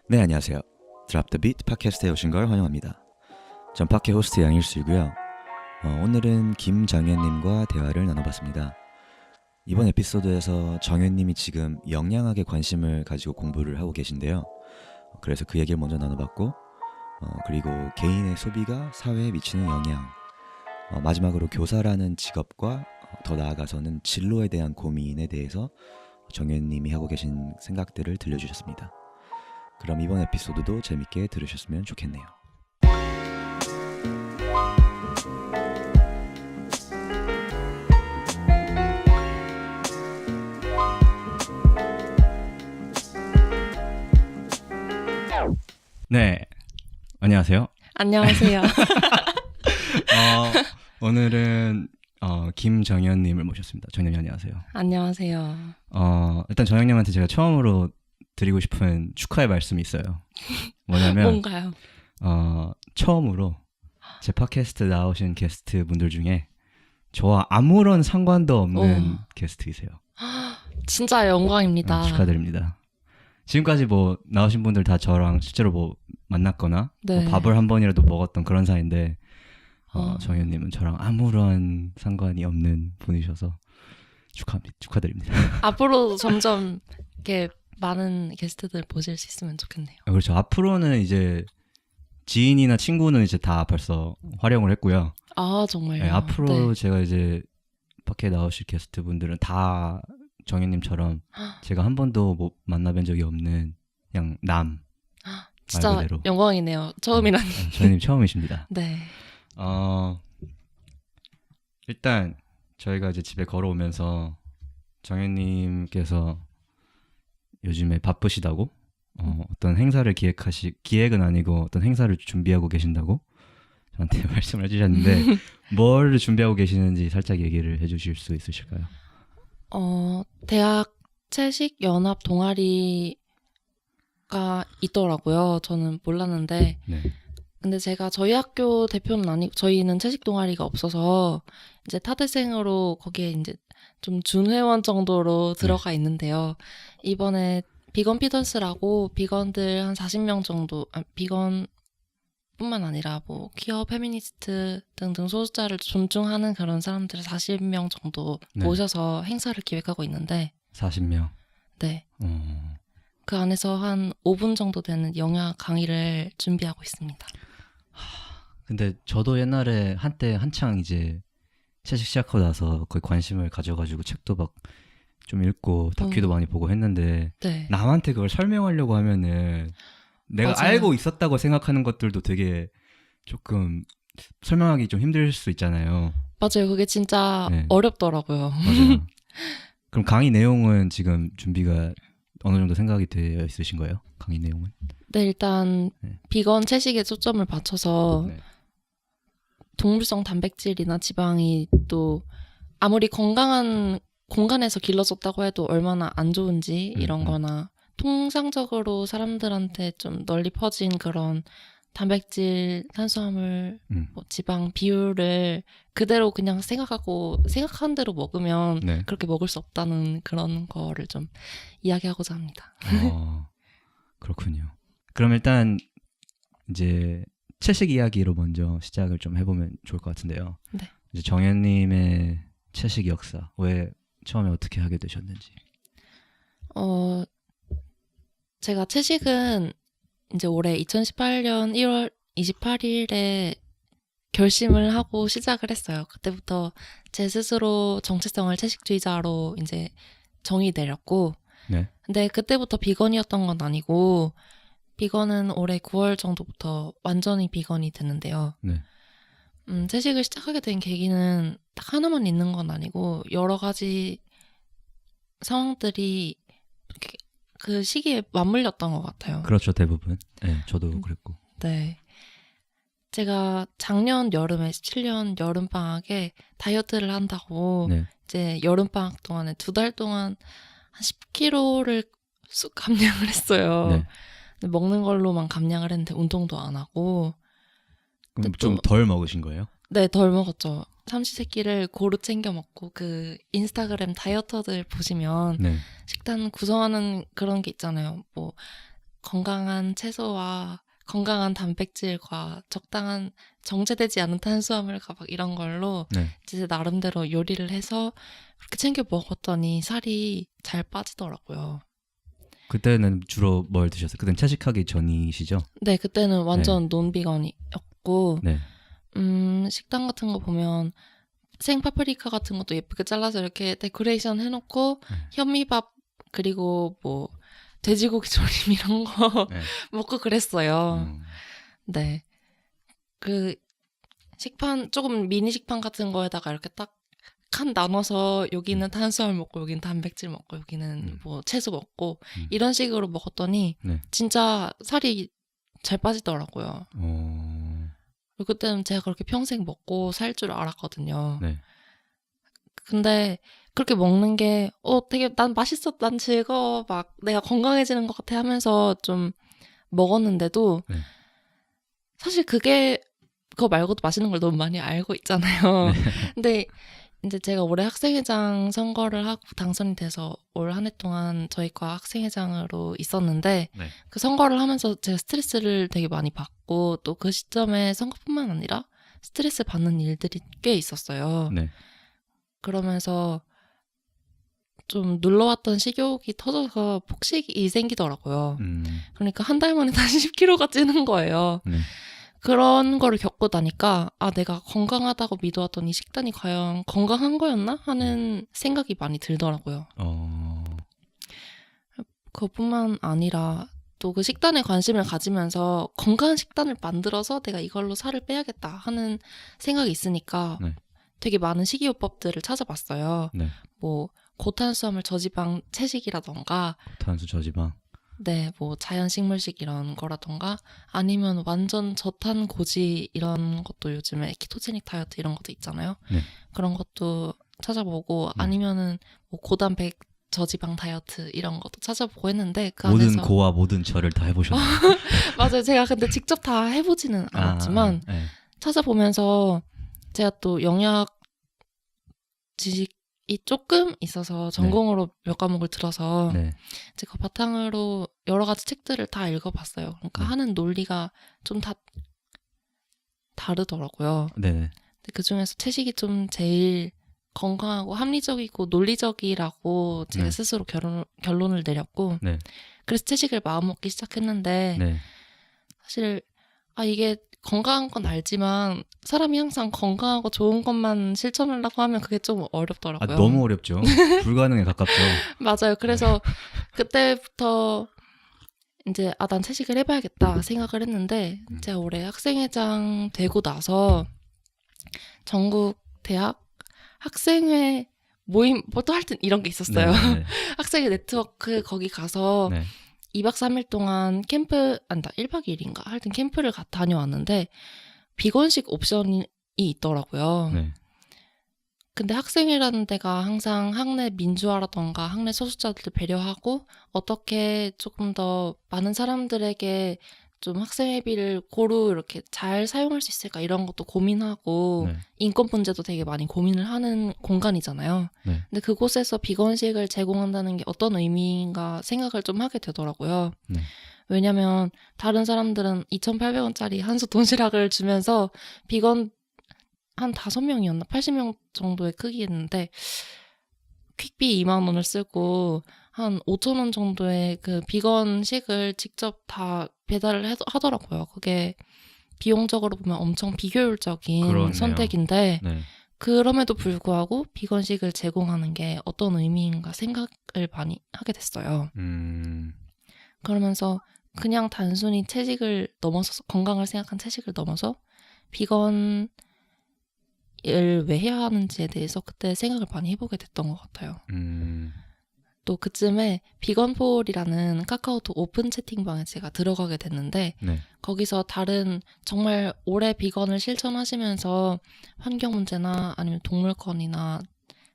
네, 안녕하세요. 드랍 더 비트 팟캐스트에 오신 걸 환영합니다. 전 팟캐 호스트 양일수이고요. 오늘은 김정현님과 대화를 나눠봤습니다. 이번 에피소드에서 정현님이 지금 영양학에 관심을 가지고 공부를 하고 계신데요. 그래서 그 얘기를 먼저 나눠봤고, 그리고 개인의 소비가 사회에 미치는 영향, 마지막으로 교사라는 직업과 더 나아가서는 진로에 대한 고민에 대해서 정현님이 하고 계신 생각들을 들려주셨습니다. 그럼 이번 에피소드도 재밌게 들으셨으면 좋겠네요. 네, 안녕하세요. 안녕하세요. 오늘은 김정현님을 모셨습니다. 정현님 안녕하세요. 안녕하세요. 일단 정현님한테 제가 처음으로 드리고 싶은 축하의 말씀이 있어요. 뭐냐면 뭔가요? 처음으로 제 팟캐스트 나오신 게스트 분들 중에 저와 아무런 상관도 없는 게스트이세요. 진짜 영광입니다. 축하드립니다. 지금까지 뭐 나오신 분들 다 저랑 실제로 뭐 만났거나 네. 뭐 밥을 한 번이라도 먹었던 그런 사이인데 정현님은 저랑 아무런 상관이 없는 분이셔서 축하드립니다. 앞으로도 점점 이렇게 많은 게스트들 보실 수 있으면 좋겠네요. 그렇죠. 앞으로는 이제 지인이나 친구는 이제 다 벌써 활용을 했고요. 아, 정말요? 네, 앞으로 네. 제가 이제 밖에 나오실 게스트 분들은 다 정현님처럼 제가 한 번도 뭐 만나뵌 적이 없는 그냥 말 진짜 그대로. 영광이네요. 처음이라니. 정현님 처음이십니다. 네. 일단 저희가 이제 집에 걸어오면서 정현님께서 요즘에 바쁘시다고 어떤 행사를 기획은 아니고 어떤 행사를 준비하고 계신다고 저한테 말씀을 해주셨는데 뭘 준비하고 계시는지 살짝 얘기를 해주실 수 있으실까요? 대학 채식 연합 동아리가 있더라고요. 저는 몰랐는데. 네. 근데 제가 저희 학교 대표는 아니고 저희는 채식 동아리가 없어서 이제 타대생으로 거기에 이제 좀 준회원 정도로 들어가 있는데요. 이번에 비건 피더스라고 비건들 한 40명 정도, 비건뿐만 아니라 뭐 퀴어, 페미니스트 등등 소수자를 존중하는 그런 사람들을 40명 정도 모셔서 행사를 기획하고 있는데 40명. 네. 그 안에서 한 5분 정도 되는 영양 강의를 준비하고 있습니다. 근데 저도 옛날에 한때 한창 이제 채식 시작하고 나서 거의 관심을 가져가지고 책도 막 좀 읽고 다큐도 많이 보고 했는데 네. 남한테 그걸 설명하려고 하면은 내가 맞아요. 알고 있었다고 생각하는 것들도 되게 조금 설명하기 좀 힘들 수 있잖아요. 맞아요. 그게 진짜 네. 어렵더라고요. 맞아요. 그럼 강의 내용은 지금 준비가 어느 정도 생각이 되어 있으신 거예요? 강의 내용은? 네, 일단 네. 비건 채식에 초점을 맞춰서 네. 동물성 단백질이나 지방이 또 아무리 건강한 공간에서 길러졌다고 해도 얼마나 안 좋은지 이런 거나 통상적으로 사람들한테 좀 널리 퍼진 그런 단백질, 탄수화물, 뭐 지방 비율을 그대로 그냥 생각한 대로 먹으면 그렇게 먹을 수 없다는 그런 거를 좀 이야기하고자 합니다. 그렇군요. 그럼 일단 이제 채식 이야기로 먼저 시작을 좀 해보면 좋을 것 같은데요. 네. 이제 정현님의 채식 역사, 왜 처음에 어떻게 하게 되셨는지. 제가 채식은 이제 올해 2018년 1월 28일에 결심을 하고 시작을 했어요. 그때부터 제 스스로 정체성을 채식주의자로 이제 정의 내렸고, 네. 근데 그때부터 비건이었던 건 아니고, 비건은 올해 9월 정도부터 완전히 비건이 됐는데요. 네. 채식을 시작하게 된 계기는 딱 하나만 있는 건 아니고, 여러 가지 상황들이 그 시기에 맞물렸던 것 같아요. 그렇죠, 대부분. 네, 저도 그랬고. 네. 제가 작년 여름에 17년 여름방학에 다이어트를 한다고 이제 여름방학 동안에 2달 동안 한 10kg를 쑥 감량을 했어요. 네. 근데 먹는 걸로만 감량을 했는데 운동도 안 하고. 그럼 좀 덜 먹으신 거예요? 네, 덜 먹었죠. 삼시세끼를 고루 챙겨 먹고 그 인스타그램 다이어터들 보시면 식단 구성하는 그런 게 있잖아요. 뭐 건강한 채소와 건강한 단백질과 적당한 정제되지 않은 탄수화물과 막 이런 걸로 네. 제 나름대로 요리를 해서 그렇게 챙겨 먹었더니 살이 잘 빠지더라고요. 그때는 주로 뭘 드셨어요? 그때는 채식하기 전이시죠? 네, 그때는 완전 논비건이었고 네. 식당 같은 거 보면 생파프리카 같은 것도 예쁘게 잘라서 이렇게 데코레이션 해놓고 현미밥 그리고 뭐 돼지고기 조림 이런 거 네. 먹고 그랬어요. 네. 그 식판 조금 미니 식판 같은 거에다가 이렇게 딱 칸 나눠서 여기는 탄수화물 먹고 여기는 단백질 먹고 여기는 뭐 채소 먹고 이런 식으로 먹었더니 네. 진짜 살이 잘 빠지더라고요. 그리고 그때는 제가 그렇게 평생 먹고 살 줄 알았거든요. 네. 근데 그렇게 먹는 게 되게 난 맛있어, 난 즐거워, 막 내가 건강해지는 것 같아 하면서 좀 먹었는데도 네. 사실 그거 말고도 맛있는 걸 너무 많이 알고 있잖아요. 근데 이제 제가 올해 학생회장 선거를 하고 당선이 돼서 올 한 해 동안 저희 과 학생회장으로 있었는데 네. 그 선거를 하면서 제가 스트레스를 되게 많이 받고 또 그 시점에 선거뿐만 아니라 스트레스 받는 일들이 꽤 있었어요. 네. 그러면서 좀 눌러왔던 식욕이 터져서 폭식이 생기더라고요. 그러니까 한 달 만에 다시 10kg가 찌는 거예요. 네. 그런 거를 겪고 나니까 내가 건강하다고 믿어왔던 이 식단이 과연 건강한 거였나? 하는 생각이 많이 들더라고요. 그것뿐만 아니라 또 그 식단에 관심을 가지면서 건강한 식단을 만들어서 내가 이걸로 살을 빼야겠다 하는 생각이 있으니까 네. 되게 많은 식이요법들을 찾아봤어요. 네. 뭐 고탄수화물 저지방 채식이라던가 탄수 저지방. 네, 뭐 자연식물식 이런 거라던가 아니면 완전 저탄 고지 이런 것도 요즘에 키토제닉 다이어트 이런 것도 있잖아요. 네. 그런 것도 찾아보고 네. 아니면은 뭐 고단백 저지방 다이어트 이런 것도 찾아보고 했는데 그 모든 안에서 고와 모든 저를 다 해보셨나요? 맞아요. 제가 근데 직접 다 해보지는 않았지만 네. 찾아보면서 제가 또 영양 지식이 조금 있어서 전공으로 몇 과목을 들어서 네. 제가 바탕으로 여러 가지 책들을 다 읽어봤어요. 그러니까 네. 하는 논리가 좀 다 다르더라고요. 네. 근데 그 중에서 채식이 좀 제일 건강하고 합리적이고 논리적이라고 제가 네. 스스로 결론을 내렸고 네. 그래서 채식을 마음먹기 시작했는데 네. 사실 이게 건강한 건 알지만 사람이 항상 건강하고 좋은 것만 실천하려고 하면 그게 좀 어렵더라고요. 너무 어렵죠. 불가능에 가깝죠. 맞아요. 그래서 그때부터 이제 난 채식을 해봐야겠다 생각을 했는데 제가 올해 학생회장 되고 나서 전국 대학 학생회 모임 또 하여튼 이런 게 있었어요. 네. 네. 학생회 네트워크 거기 가서 네. 2박 3일 동안 1박 2일인가 하여튼 캠프를 다녀왔는데 비건식 옵션이 있더라고요. 네. 근데 학생회라는 데가 항상 학내 민주화라던가 학내 소수자들을 배려하고 어떻게 조금 더 많은 사람들에게 좀 학생회비를 고루 이렇게 잘 사용할 수 있을까 이런 것도 고민하고 네. 인권 문제도 되게 많이 고민을 하는 공간이잖아요. 네. 근데 그곳에서 비건식을 제공한다는 게 어떤 의미인가 생각을 좀 하게 되더라고요. 네. 왜냐면 다른 사람들은 2,800원짜리 한솥 도시락을 주면서 비건 한 5명이었나? 80명 정도의 크기였는데 퀵비 2만 원을 쓰고 한 5천 원 정도의 그 비건식을 직접 다 배달을 하더라고요. 그게 비용적으로 보면 엄청 비효율적인 그러네요. 선택인데 네. 그럼에도 불구하고 비건식을 제공하는 게 어떤 의미인가 생각을 많이 하게 됐어요. 그러면서 그냥 단순히 채식을 넘어서 건강을 생각한 채식을 넘어서 비건을 왜 해야 하는지에 대해서 그때 생각을 많이 해보게 됐던 것 같아요. 또 그쯤에 비건폴이라는 카카오톡 오픈 채팅방에 제가 들어가게 됐는데 네. 거기서 다른 정말 오래 비건을 실천하시면서 환경 문제나 아니면 동물권이나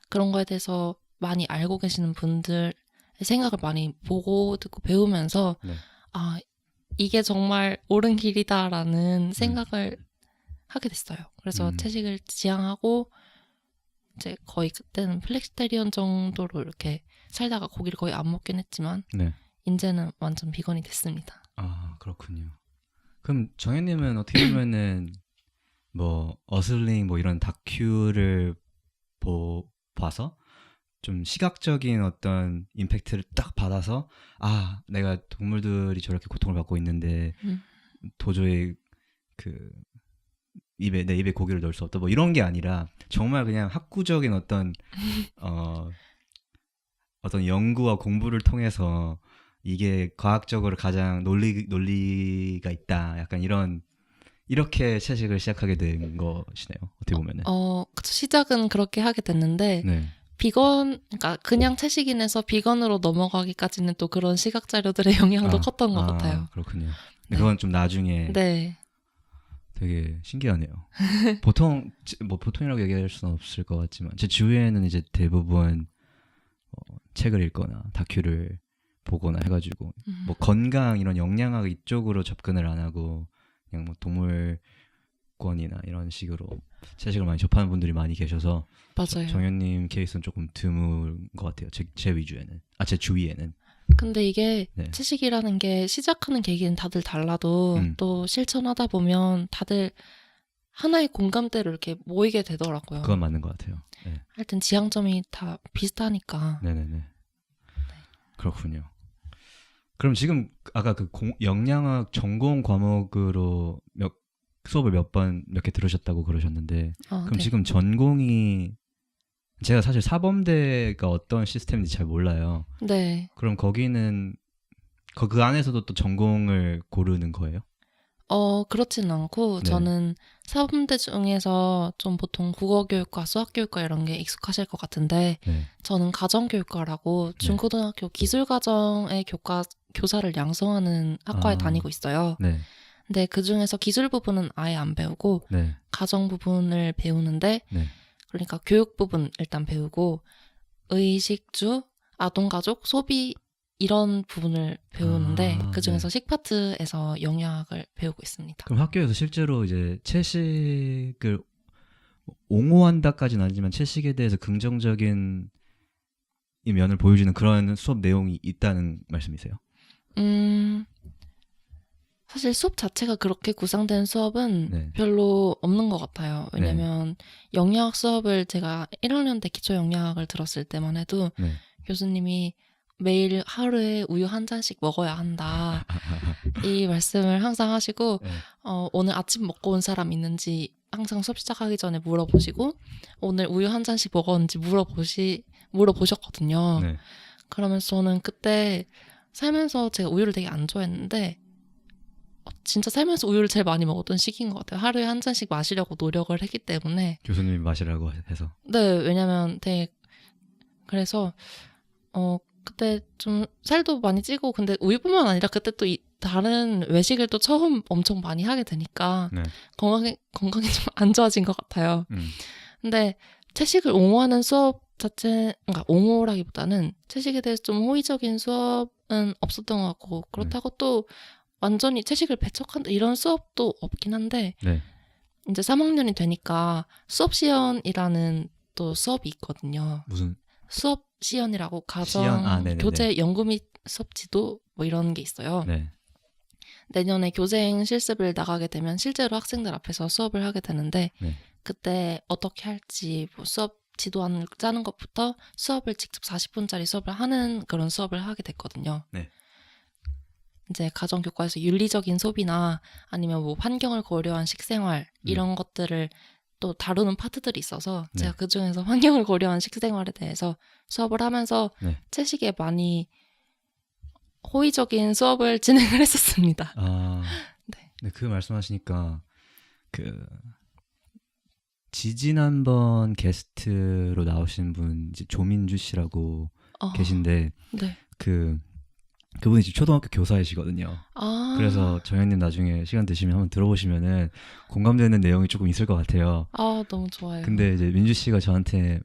그런 거에 대해서 많이 알고 계시는 분들의 생각을 많이 보고 듣고 배우면서 네. 이게 정말 옳은 길이다라는 생각을 하게 됐어요. 그래서 채식을 지향하고 이제 거의 그때는 플렉시테리언 정도로 이렇게 살다가 고기를 거의 안 먹긴 했지만 네. 이제는 완전 비건이 됐습니다. 아 그렇군요. 그럼 정현님은 어떻게 보면은 뭐 어슬링 뭐 이런 다큐를 봐서 좀 시각적인 어떤 임팩트를 딱 받아서 아 내가 동물들이 저렇게 고통을 받고 있는데 도저히 그 내 입에 고기를 넣을 수 없다 뭐 이런 게 아니라 정말 그냥 학구적인 어떤 어떤 연구와 공부를 통해서 이게 과학적으로 가장 논리가 있다 약간 이렇게 채식을 시작하게 된 것이네요. 어떻게 보면은. 그쵸. 시작은 그렇게 하게 됐는데 네. 그러니까 그냥 채식인에서 비건으로 넘어가기까지는 또 그런 시각 자료들의 영향도 컸던 것 같아요. 그렇군요. 네. 그건 좀 나중에 네. 되게 신기하네요. 보통이라고 얘기할 수는 없을 것 같지만 제 주위에는 이제 대부분 책을 읽거나 다큐를 보거나 해가지고 뭐 건강 이런 영양학 이쪽으로 접근을 안 하고 그냥 뭐 동물권이나 이런 식으로 채식을 많이 접하는 분들이 많이 계셔서 맞아요. 정현님 케이스는 조금 드문 것 같아요. 제 위주에는 제 주위에는. 근데 이게 네. 채식이라는 게 시작하는 계기는 다들 달라도 또 실천하다 보면 다들 하나의 공감대로 이렇게 모이게 되더라고요. 그건 맞는 것 같아요. 네. 하여튼 지향점이 다 비슷하니까. 네네네. 그렇군요. 그럼 지금 아까 그 영양학 전공 과목으로 수업을 몇 개 들으셨다고 그러셨는데 그럼 네. 지금 전공이 제가 사실 사범대가 어떤 시스템인지 잘 몰라요. 네. 그럼 거기는 그 안에서도 또 전공을 고르는 거예요? 그렇진 않고 네. 저는 사범대 중에서 좀 보통 국어교육과 수학교육과 이런 게 익숙하실 것 같은데 네. 저는 가정교육과라고 중고등학교 기술과정의 교사를 양성하는 학과에 다니고 있어요. 네. 근데 그중에서 기술 부분은 아예 안 배우고 네. 가정 부분을 배우는데 네. 그러니까 교육 부분 일단 배우고 의식주, 아동가족, 소비 이런 부분을 배우는데 그중에서 식파트에서 영양학을 배우고 있습니다. 그럼 학교에서 실제로 이제 채식을 옹호한다까지는 아니지만 채식에 대해서 긍정적인 이 면을 보여주는 그런 수업 내용이 있다는 말씀이세요? 사실 수업 자체가 그렇게 구성된 수업은 네. 별로 없는 것 같아요. 왜냐면 영양학 수업을 제가 1학년 때 기초 영양학을 들었을 때만 해도 교수님이 매일 하루에 우유 한 잔씩 먹어야 한다. 이 말씀을 항상 하시고 오늘 아침 먹고 온 사람 있는지 항상 수업 시작하기 전에 물어보시고 오늘 우유 한 잔씩 먹었는지 물어보셨거든요. 네. 그러면서 저는 그때 살면서 제가 우유를 되게 안 좋아했는데 진짜 살면서 우유를 제일 많이 먹었던 시기인 것 같아요. 하루에 한 잔씩 마시려고 노력을 했기 때문에. 교수님이 마시라고 해서. 네, 왜냐면 되게 그래서 그때 좀 살도 많이 찌고 근데 우유뿐만 아니라 그때 또 다른 외식을 또 처음 엄청 많이 하게 되니까 건강이 좀 안 좋아진 것 같아요. 근데 채식을 옹호하는 수업 자체, 그러니까 옹호라기보다는 채식에 대해서 좀 호의적인 수업은 없었던 것 같고 그렇다고 또 완전히 채식을 배척한다 이런 수업도 없긴 한데 이제 3학년이 되니까 수업 시연이라는 또 수업이 있거든요. 무슨? 수업 시연이라고 가정 교재 연구 및 수업 지도 뭐 이런 게 있어요. 네. 내년에 교재행 실습을 나가게 되면 실제로 학생들 앞에서 수업을 하게 되는데 그때 어떻게 할지 뭐 수업 지도안을 짜는 것부터 수업을 직접 40분짜리 수업을 하는 그런 수업을 하게 됐거든요. 이제 가정교과에서 윤리적인 소비나 아니면 뭐 환경을 고려한 식생활 이런 것들을 또 다루는 파트들이 있어서 제가 그중에서 환경을 고려한 식생활에 대해서 수업을 하면서 채식에 많이 호의적인 수업을 진행을 했었습니다. 네, 그 말씀하시니까 그 지지난번 게스트로 나오신 분 이제 조민주 씨라고 계신데 그분이 지금 초등학교 교사이시거든요. 그래서 정현님 나중에 시간 되시면 한번 들어보시면은 공감되는 내용이 조금 있을 것 같아요. 너무 좋아요. 근데 이제 민주 씨가 저한테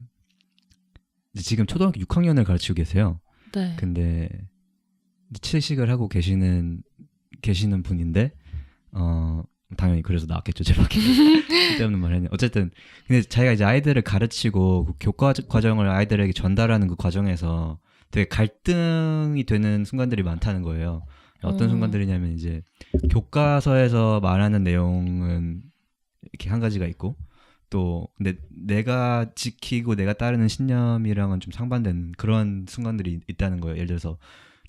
이제 지금 초등학교 6학년을 가르치고 계세요. 근데 채식을 하고 계시는 분인데 당연히 그래서 나왔겠죠. 제 밖에 쓸데없는 말 했네. 어쨌든 근데 자기가 이제 아이들을 가르치고 그 교과 과정을 아이들에게 전달하는 그 과정에서 되게 갈등이 되는 순간들이 많다는 거예요. 어떤 순간들이냐면 이제 교과서에서 말하는 내용은 이렇게 한 가지가 있고 또 근데 내가 지키고 내가 따르는 신념이랑은 좀 상반된 그런 순간들이 있다는 거예요. 예를 들어서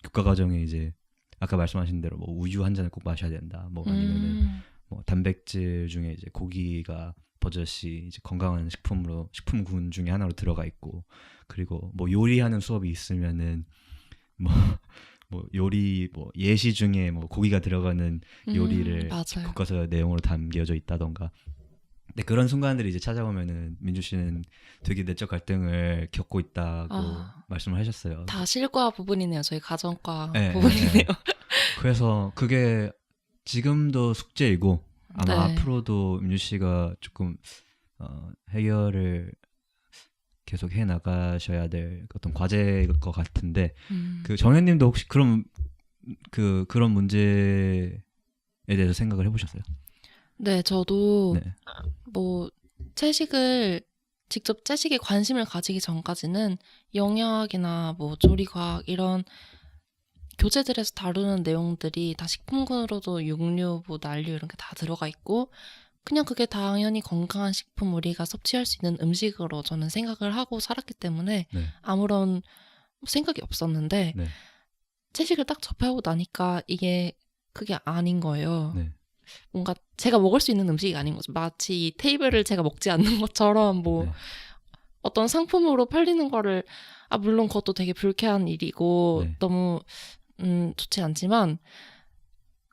교과 과정에 이제 아까 말씀하신 대로 뭐 우유 한 잔을 꼭 마셔야 된다. 뭐 아니면은 뭐 단백질 중에 이제 고기가 버젓이 이제 건강한 식품군 중에 하나로 들어가 있고 그리고 뭐 요리하는 수업이 있으면은 뭐 요리 뭐 예시 중에 뭐 고기가 들어가는 요리를 맞아요. 교과서 내용으로 담겨져 있다던가. 근데 그런 순간들이 이제 찾아오면은 민주 씨는 되게 내적 갈등을 겪고 있다고 말씀을 하셨어요. 다 실과 부분이네요. 저희 가정과 네, 부분이네요. 네. 그래서 그게 지금도 숙제이고 아마 네. 앞으로도 민주 씨가 조금 해결을 계속 해 나가셔야 될 어떤 과제일 것 같은데 그 정현님도 혹시 그런 문제에 대해서 생각을 해보셨어요? 네, 저도 네. 뭐 채식을 직접 채식에 관심을 가지기 전까지는 영양학이나 뭐 조리과학 이런 교재들에서 다루는 내용들이 다 식품군으로도 육류, 뭐 난류 이런 게 다 들어가 있고 그냥 그게 당연히 건강한 식품 우리가 섭취할 수 있는 음식으로 저는 생각을 하고 살았기 때문에 네. 아무런 생각이 없었는데 네. 채식을 딱 접하고 나니까 그게 아닌 거예요. 네. 뭔가 제가 먹을 수 있는 음식이 아닌 거죠. 마치 이 테이블을 제가 먹지 않는 것처럼 뭐 네. 어떤 상품으로 팔리는 거를 물론 그것도 되게 불쾌한 일이고 네. 너무 좋지 않지만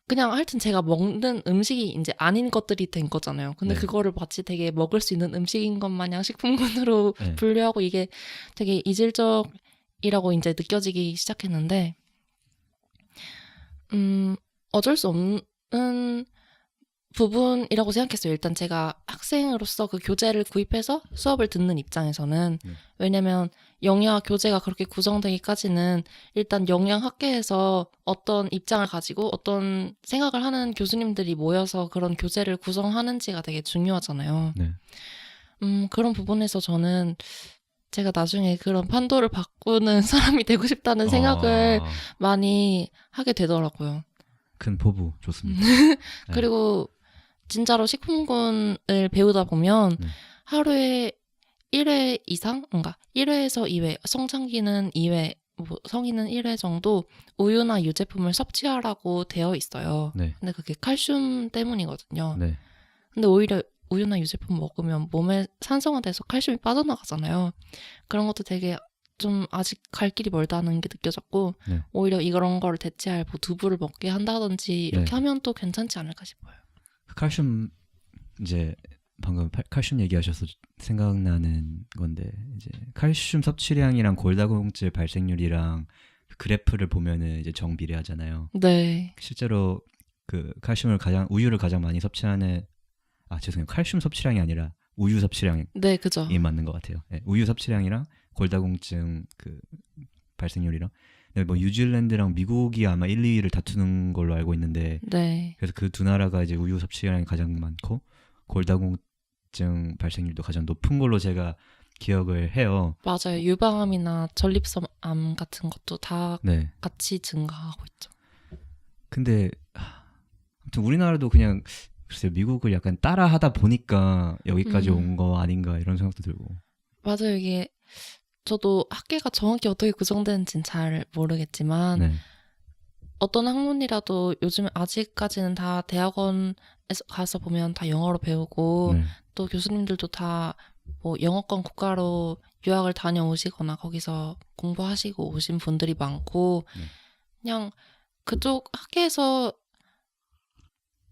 그냥 하여튼 제가 먹는 음식이 이제 아닌 것들이 된 거잖아요. 근데 네. 그거를 마치 되게 먹을 수 있는 음식인 것 마냥 식품군으로 네. 분류하고 이게 되게 이질적이라고 이제 느껴지기 시작했는데 어쩔 수 없는 부분이라고 생각했어요. 일단 제가 학생으로서 그 교재를 구입해서 수업을 듣는 입장에서는 왜냐면 영양학 교재가 그렇게 구성되기까지는 일단 영양학계에서 어떤 입장을 가지고 어떤 생각을 하는 교수님들이 모여서 그런 교재를 구성하는지가 되게 중요하잖아요. 네. 그런 부분에서 저는 제가 나중에 그런 판도를 바꾸는 사람이 되고 싶다는 생각을 많이 하게 되더라고요. 큰 포부 좋습니다. 그리고 진짜로 식품군을 배우다 보면 하루에 1회 이상, 그러니까 1회에서 2회, 성장기는 2회, 뭐 성인은 1회 정도 우유나 유제품을 섭취하라고 되어 있어요. 네. 근데 그게 칼슘 때문이거든요. 네. 근데 오히려 우유나 유제품 먹으면 몸에 산성화돼서 칼슘이 빠져나가잖아요. 그런 것도 되게 좀 아직 갈 길이 멀다는 게 느껴졌고 네. 오히려 이런 거를 대체할 뭐 두부를 먹게 한다든지 이렇게 네. 하면 또 괜찮지 않을까 싶어요. 칼슘 이제 방금 칼슘 얘기하셔서 생각나는 건데 이제 칼슘 섭취량이랑 골다공증 발생률이랑 그래프를 보면은 이제 정비례하잖아요. 네. 실제로 그 우유를 가장 많이 섭취하는 죄송해요. 칼슘 섭취량이 아니라 우유 섭취량이 네, 그죠. 맞는 것 같아요. 네, 우유 섭취량이랑 골다공증 그 발생률이랑 네, 뭐 뉴질랜드랑 미국이 아마 1, 2위를 다투는 걸로 알고 있는데 네. 그래서 그 두 나라가 이제 우유 섭취량이 가장 많고 골다공증 발생률도 가장 높은 걸로 제가 기억을 해요. 맞아요. 유방암이나 전립선암 같은 것도 다 네. 같이 증가하고 있죠. 근데 아무튼 우리나라도 그냥 글쎄요, 미국을 약간 따라하다 보니까 여기까지 온 거 아닌가 이런 생각도 들고. 맞아요. 이게 저도 학계가 정확히 어떻게 구성되는지는 잘 모르겠지만 네. 어떤 학문이라도 요즘 아직까지는 다 대학원에서 가서 보면 다 영어로 배우고 네. 또 교수님들도 다 뭐 영어권 국가로 유학을 다녀오시거나 거기서 공부하시고 오신 분들이 많고 그냥 그쪽 학계에서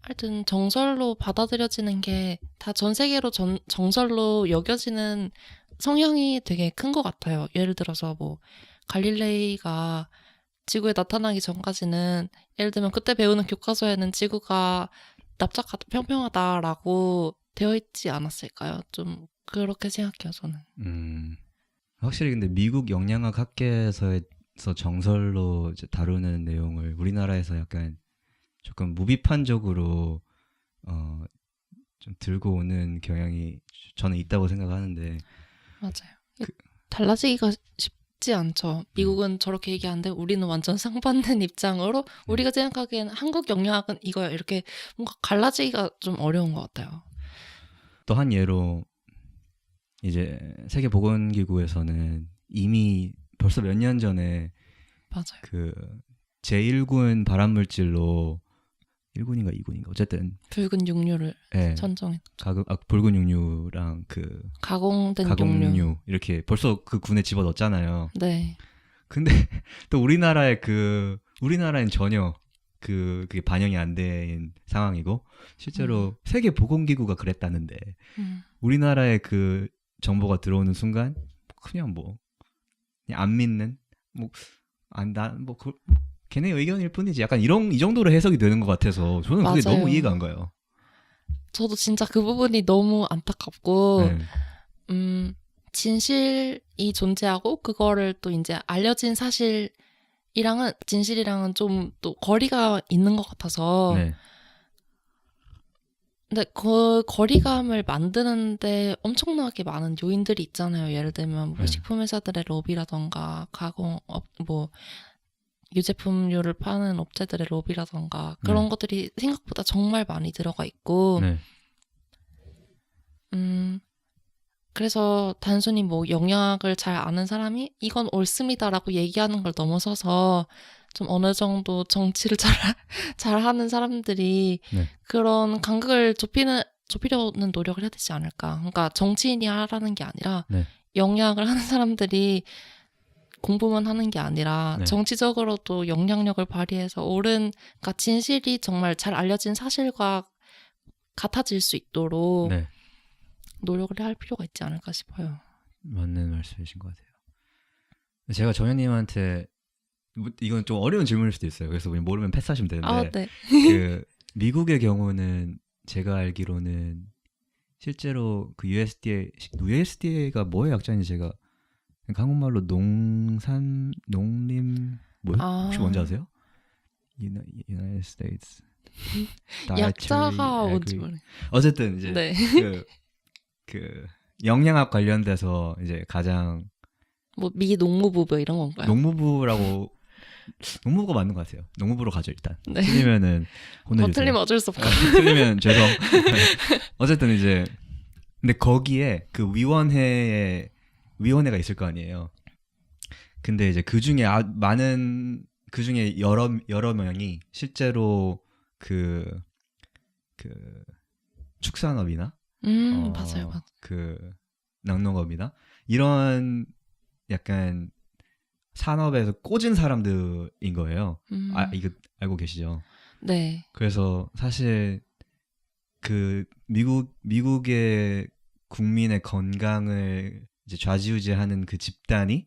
하여튼 정설로 받아들여지는 게 다 전 세계로 정설로 여겨지는 성향이 되게 큰 것 같아요. 예를 들어서 뭐 갈릴레이가 지구에 나타나기 전까지는 예를 들면 그때 배우는 교과서에는 지구가 납작하다 평평하다라고 되어 있지 않았을까요? 좀 그렇게 생각해요, 저는. 확실히 근데 미국 영양학 학계에서 정설로 이제 다루는 내용을 우리나라에서 약간 조금 무비판적으로 좀 들고 오는 경향이 저는 있다고 생각하는데 맞아요. 달라지기가 쉽지 않죠. 미국은 저렇게 얘기하는데 우리는 완전 상반된 입장으로 우리가 생각하기엔 한국 영양학은 이거야 이렇게 뭔가 갈라지기가 좀 어려운 것 같아요. 또 한 예로 이제 세계보건기구에서는 이미 벌써 몇 년 전에 맞아요. 그 제1군 발암물질로 1군인가 2군인가 어쨌든 붉은 육류를 예, 선정해 붉은 육류랑 그 가공된 육류. 가공류 이렇게 벌써 그 군에 집어넣었잖아요. 네. 근데 또 우리나라엔 전혀 그게 반영이 안 된 상황이고 실제로 세계보건기구가 그랬다는데 우리나라에 그 정보가 들어오는 순간 그냥 안 믿는 걔네 의견일 뿐이지 약간 이 정도로 해석이 되는 것 같아서 저는 그게 맞아요. 너무 이해가 안 가요. 저도 진짜 그 부분이 너무 안타깝고 네. 진실이 존재하고 그거를 또 이제 알려진 진실이랑은 좀 또 거리가 있는 것 같아서 네. 근데 그 거리감을 만드는데 엄청나게 많은 요인들이 있잖아요. 예를 들면 뭐 네. 식품회사들의 로비라던가 가공업 유제품류를 파는 업체들의 로비라던가 그런 네. 것들이 생각보다 정말 많이 들어가 있고 네. 그래서 단순히 뭐 영양학을 잘 아는 사람이 이건 옳습니다라고 얘기하는 걸 넘어서서 좀 어느 정도 정치를 잘 하는 사람들이 네. 그런 간극을 좁히려는 노력을 해야 되지 않을까. 그러니까 정치인이 하라는 게 아니라 네. 영양학을 하는 사람들이 공부만 하는 게 아니라 네. 정치적으로도 영향력을 발휘해서 그러니까 진실이 정말 잘 알려진 사실과 같아질 수 있도록 네. 노력을 할 필요가 있지 않을까 싶어요. 맞는 말씀이신 것 같아요. 제가 정현님한테 이건 좀 어려운 질문일 수도 있어요. 그래서 그냥 모르면 패스하시면 되는데 네. 그 미국의 경우는 제가 알기로는 실제로 그 USDA가 뭐의 약자인지 제가 한국말로 농림 혹시 뭔지 아세요? United States 약자가 Dietary 뭔지 Agri- 모르겠어요. 어쨌든 이제 네. 그 영양학 관련돼서 이제 가장 뭐 미 농무부 뭐 이런 건가요? 농무부가 맞는 것 같아요. 농무부로 가죠 일단. 네. 틀리면은 혼내주세요. 틀리면 어쩔 수 없고. 틀리면 죄송. 어쨌든 이제 근데 거기에 그 위원회가 있을 거 아니에요. 근데 이제 그 중에 그 중에 여러 명이 실제로 그 축산업이나 맞아요. 그 낙농업이나 이런 약간 산업에서 꽂은 사람들인 거예요. 이거 알고 계시죠? 네. 그래서 사실 그 미국의 국민의 건강을 이제 좌지우지하는 그 집단이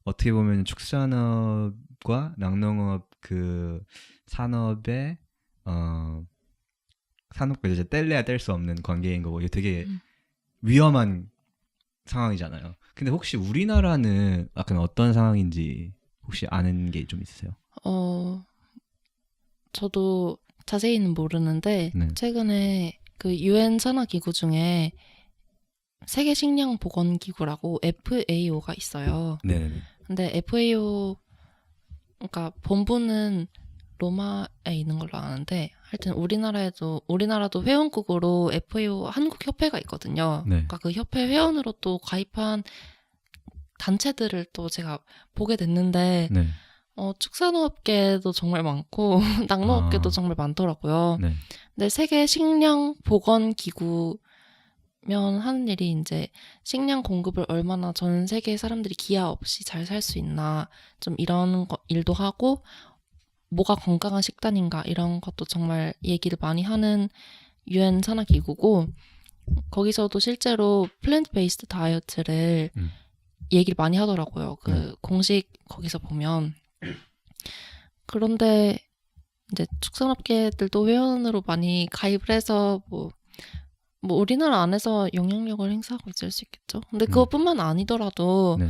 어떻게 보면 축산업과 낙농업 그 산업의 산업과 이제 뗄래야 뗄 수 없는 관계인 거고 이게 되게 위험한 상황이잖아요. 근데 혹시 우리나라는 약간 어떤 상황인지 혹시 아는 게 좀 있으세요? 저도 자세히는 모르는데 네. 최근에 그 유엔 산하 기구 중에 세계 식량 보건 기구라고 FAO가 있어요. 네. 근데 FAO 그러니까 본부는 로마에 있는 걸로 아는데 하여튼 우리나라도 회원국으로 FAO 한국 협회가 있거든요. 네. 그러니까 그 협회 회원으로 또 가입한 단체들을 또 제가 보게 됐는데 네. 축산업계도 정말 많고 낙농업계도 정말 많더라고요. 네. 근데 세계 식량 보건 기구면 하는 일이 이제 식량 공급을 얼마나 전 세계 사람들이 기아 없이 잘 살 수 있나 좀 이런 일도 하고 뭐가 건강한 식단인가 이런 것도 정말 얘기를 많이 하는 유엔 산하 기구고 거기서도 실제로 플랜트 베이스드 다이어트를 얘기를 많이 하더라고요. 그 공식 거기서 보면. 그런데 이제 축산업계들도 회원으로 많이 가입을 해서 뭐 우리나라 안에서 영향력을 행사하고 있을 수 있겠죠. 근데 그것뿐만 아니더라도 네.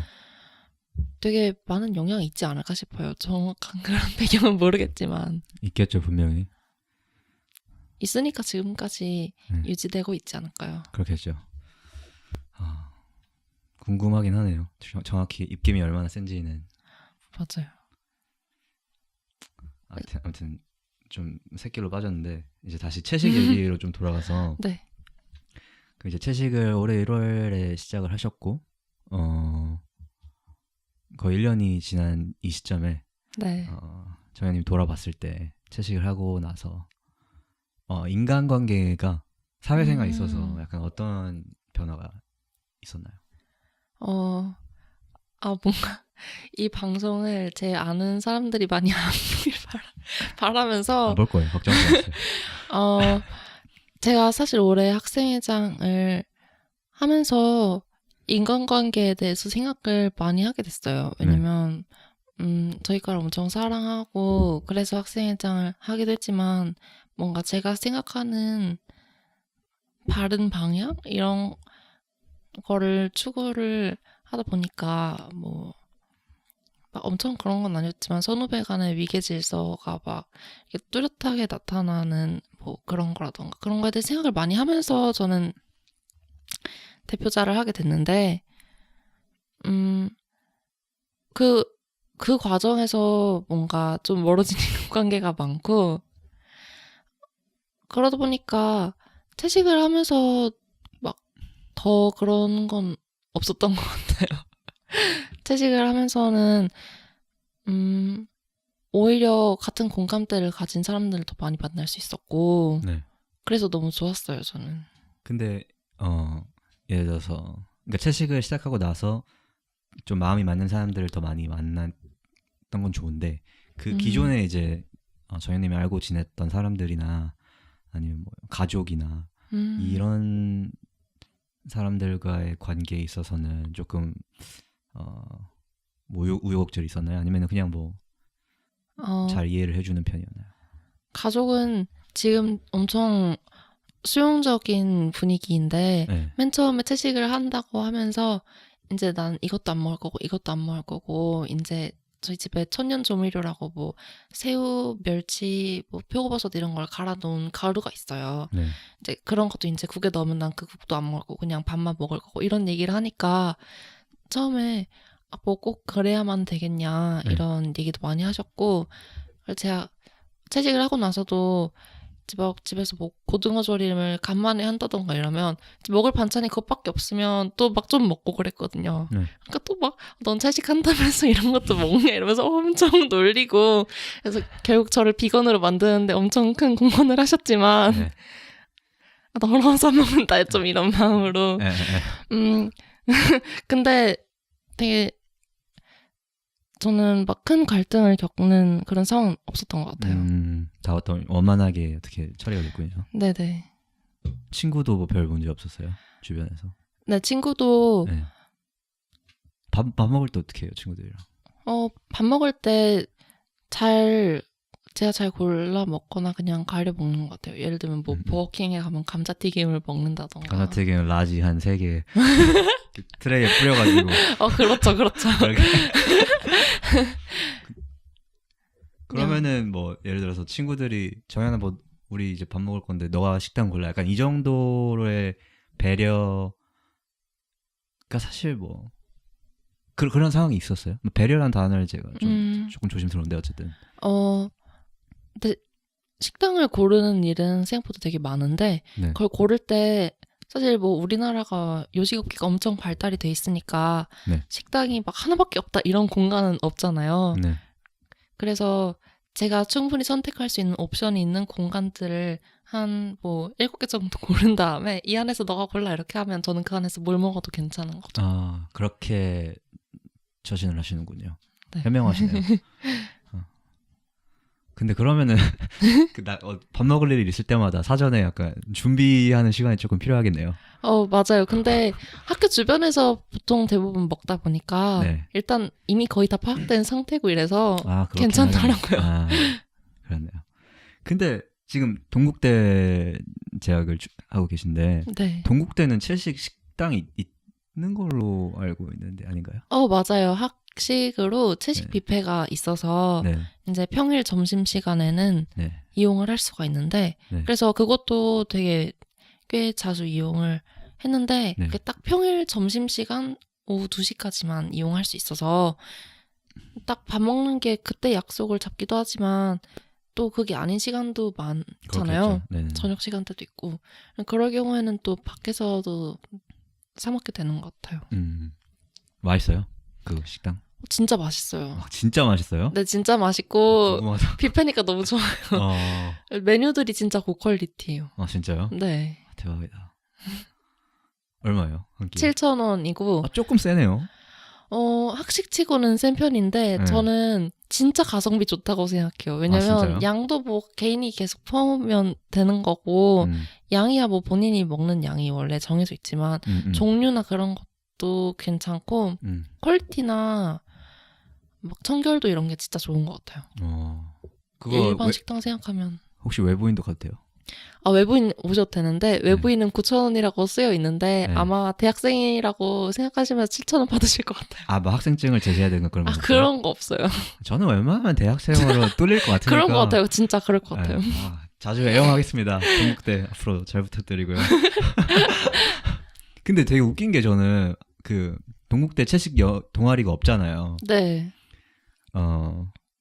되게 많은 영향이 있지 않을까 싶어요. 정확한 그런 배경은 모르겠지만 있겠죠 분명히. 있으니까 지금까지 유지되고 있지 않을까요? 그렇겠죠. 궁금하긴 하네요. 정확히 입김이 얼마나 센지는. 맞아요. 아무튼 좀 새길로 빠졌는데 이제 다시 채식 얘기로 좀 돌아가서 네. 그 이제 채식을 올해 1월에 시작을 하셨고 거의 1년이 지난 이 시점에 네. 정현님 돌아봤을 때 채식을 하고 나서 인간관계가 사회생활에 있어서 약간 어떤 변화가 있었나요? 뭔가 이 방송을 제 아는 사람들이 많이 안 보길 바라면서 볼 거예요. 걱정하지 마세요. 제가 사실 올해 학생회장을 하면서 인간관계에 대해서 생각을 많이 하게 됐어요. 왜냐면 저희 과를 엄청 사랑하고 그래서 학생회장을 하기도 했지만 뭔가 제가 생각하는 바른 방향? 이런 거를 추구를 하다 보니까 뭐 막 엄청 그런 건 아니었지만 선후배 간의 위계 질서가 막 이렇게 뚜렷하게 나타나는 뭐 그런 거라던가 그런 거에 대해 생각을 많이 하면서 저는 대표자를 하게 됐는데 그 과정에서 뭔가 좀 멀어지는 관계가 많고 그러다 보니까 채식을 하면서 막 더 그런 건 없었던 것 같아요. 채식을 하면서는 오히려 같은 공감대를 가진 사람들을 더 많이 만날 수 있었고 네. 그래서 너무 좋았어요, 저는. 근데 예를 들어서 그러니까 채식을 시작하고 나서 좀 마음이 맞는 사람들을 더 많이 만났던 건 좋은데 그 기존에 이제 정현님이 알고 지냈던 사람들이나 아니면 뭐 가족이나 이런 사람들과의 관계에 있어서는 조금 뭐 우여곡절이 있었나요? 아니면 그냥 뭐 잘 이해를 해주는 편이었나요? 가족은 지금 엄청 수용적인 분위기인데 네. 맨 처음에 채식을 한다고 하면서 이제 난 이것도 안 먹을 거고 이것도 안 먹을 거고 이제 저희 집에 천연 조미료라고 뭐 새우, 멸치, 뭐 표고버섯 이런 걸 갈아 놓은 가루가 있어요. 네. 이제 그런 것도 이제 국에 넣으면 난 그 국도 안 먹을 거고 그냥 밥만 먹을 거고 이런 얘기를 하니까 처음에 뭐 꼭 그래야만 되겠냐 네. 이런 얘기도 많이 하셨고 그래서 제가 채식을 하고 나서도 집에서 뭐 고등어 조림을 간만에 한다던가 이러면 먹을 반찬이 그것밖에 없으면 또 막 좀 먹고 그랬거든요. 네. 그러니까 또 막 넌 채식한다면서 이런 것도 먹냐 이러면서 엄청 놀리고 그래서 결국 저를 비건으로 만드는데 엄청 큰 공헌을 하셨지만 네. 널어서 먹는다 좀 이런 마음으로 네. 네. 근데 되게 저는 막 큰 갈등을 겪는 그런 상황은 없었던 것 같아요. 다 어떤 원만하게 어떻게 처리가 됐군요. 네네. 친구도 뭐 별 문제 없었어요? 주변에서? 네, 친구도 네. 밥 먹을 때 어떻게 해요, 친구들이랑? 밥 먹을 때 제가 잘 골라 먹거나 그냥 가려 먹는 것 같아요. 예를 들면 뭐 버거킹에 가면 감자튀김을 먹는다던가. 감자튀김 라지 한 3개 트레이에 뿌려가지고. 그렇죠, 그렇죠. 그러면은 뭐 예를 들어서 친구들이 정연아 뭐 우리 이제 밥 먹을 건데 너가 식당 골라. 약간 이 정도의 배려가 사실 뭐 그런 상황이 있었어요? 뭐 배려란 단어를 제가 좀 조금 조심스러운데 어쨌든. 근데 식당을 고르는 일은 생각보다 되게 많은데 네. 그걸 고를 때 사실 뭐 우리나라가 요식업계가 엄청 발달이 돼 있으니까 네. 식당이 막 하나밖에 없다 이런 공간은 없잖아요. 네. 그래서 제가 충분히 선택할 수 있는 옵션이 있는 공간들을 한 뭐 7개 정도 고른 다음에 이 안에서 너가 골라 이렇게 하면 저는 그 안에서 뭘 먹어도 괜찮은 거죠. 그렇게 처신을 하시는군요. 네. 현명하시네요. 근데 그러면은 밥 먹을 일이 있을 때마다 사전에 약간 준비하는 시간이 조금 필요하겠네요. 맞아요. 근데 학교 주변에서 보통 대부분 먹다 보니까 네. 일단 이미 거의 다 파악된 상태고 이래서 그렇긴 괜찮더라고요. 하네요. 그렇네요. 근데 지금 동국대 재학을 하고 계신데 네. 동국대는 채식 식당이 있는 걸로 알고 있는데 아닌가요? 맞아요. 학식으로 채식 네. 뷔페가 있어서 네. 이제 평일 점심 시간에는 네. 이용을 할 수가 있는데 네. 그래서 그것도 되게 꽤 자주 이용을 했는데 네. 그게 딱 평일 점심 시간 오후 2시까지만 이용할 수 있어서 딱 밥 먹는 게 그때 약속을 잡기도 하지만 또 그게 아닌 시간도 많잖아요. 그렇겠죠. 네네. 저녁 시간대도 있고. 그럴 경우에는 또 밖에서도 사 먹게 되는 것 같아요. 맛있어요? 그 식당? 진짜 맛있어요. 아, 진짜 맛있어요? 네, 진짜 맛있고 궁금하다. 뷔페니까 너무 좋아요. 메뉴들이 진짜 고퀄리티예요. 진짜요? 네. 대박이다. 얼마예요? 한 끼? 7,000원이고 조금 세네요. 학식치고는 센 편인데 네. 저는 진짜 가성비 좋다고 생각해요. 왜냐면 진짜요? 양도 뭐 개인이 계속 퍼오면 되는 거고 음, 양이야 뭐 본인이 먹는 양이 원래 정해져 있지만 종류나 그런 것도 괜찮고 퀄리티나 막 청결도 이런 게 진짜 좋은 것 같아요. 그거 일반 식당 생각하면 혹시 외부인도 가도 돼요? 외부인 오셔도 되는데 외부인은 9,000원이라고 쓰여 있는데 네. 아마 대학생이라고 생각하시면 7,000원 받으실 것 같아요. 뭐 학생증을 제시해야 되는 그런 거 없어요? 그런 거 없어요. 저는 웬만하면 대학생으로 뚫릴 것 같으니까. 그런 것 같아요. 진짜 그럴 것 같아요. 네. 자주 애용하겠습니다. 동국대 앞으로 잘 부탁드리고요. 근데 되게 웃긴 게 저는 그 동국대 채식 동아리가 없잖아요. 네.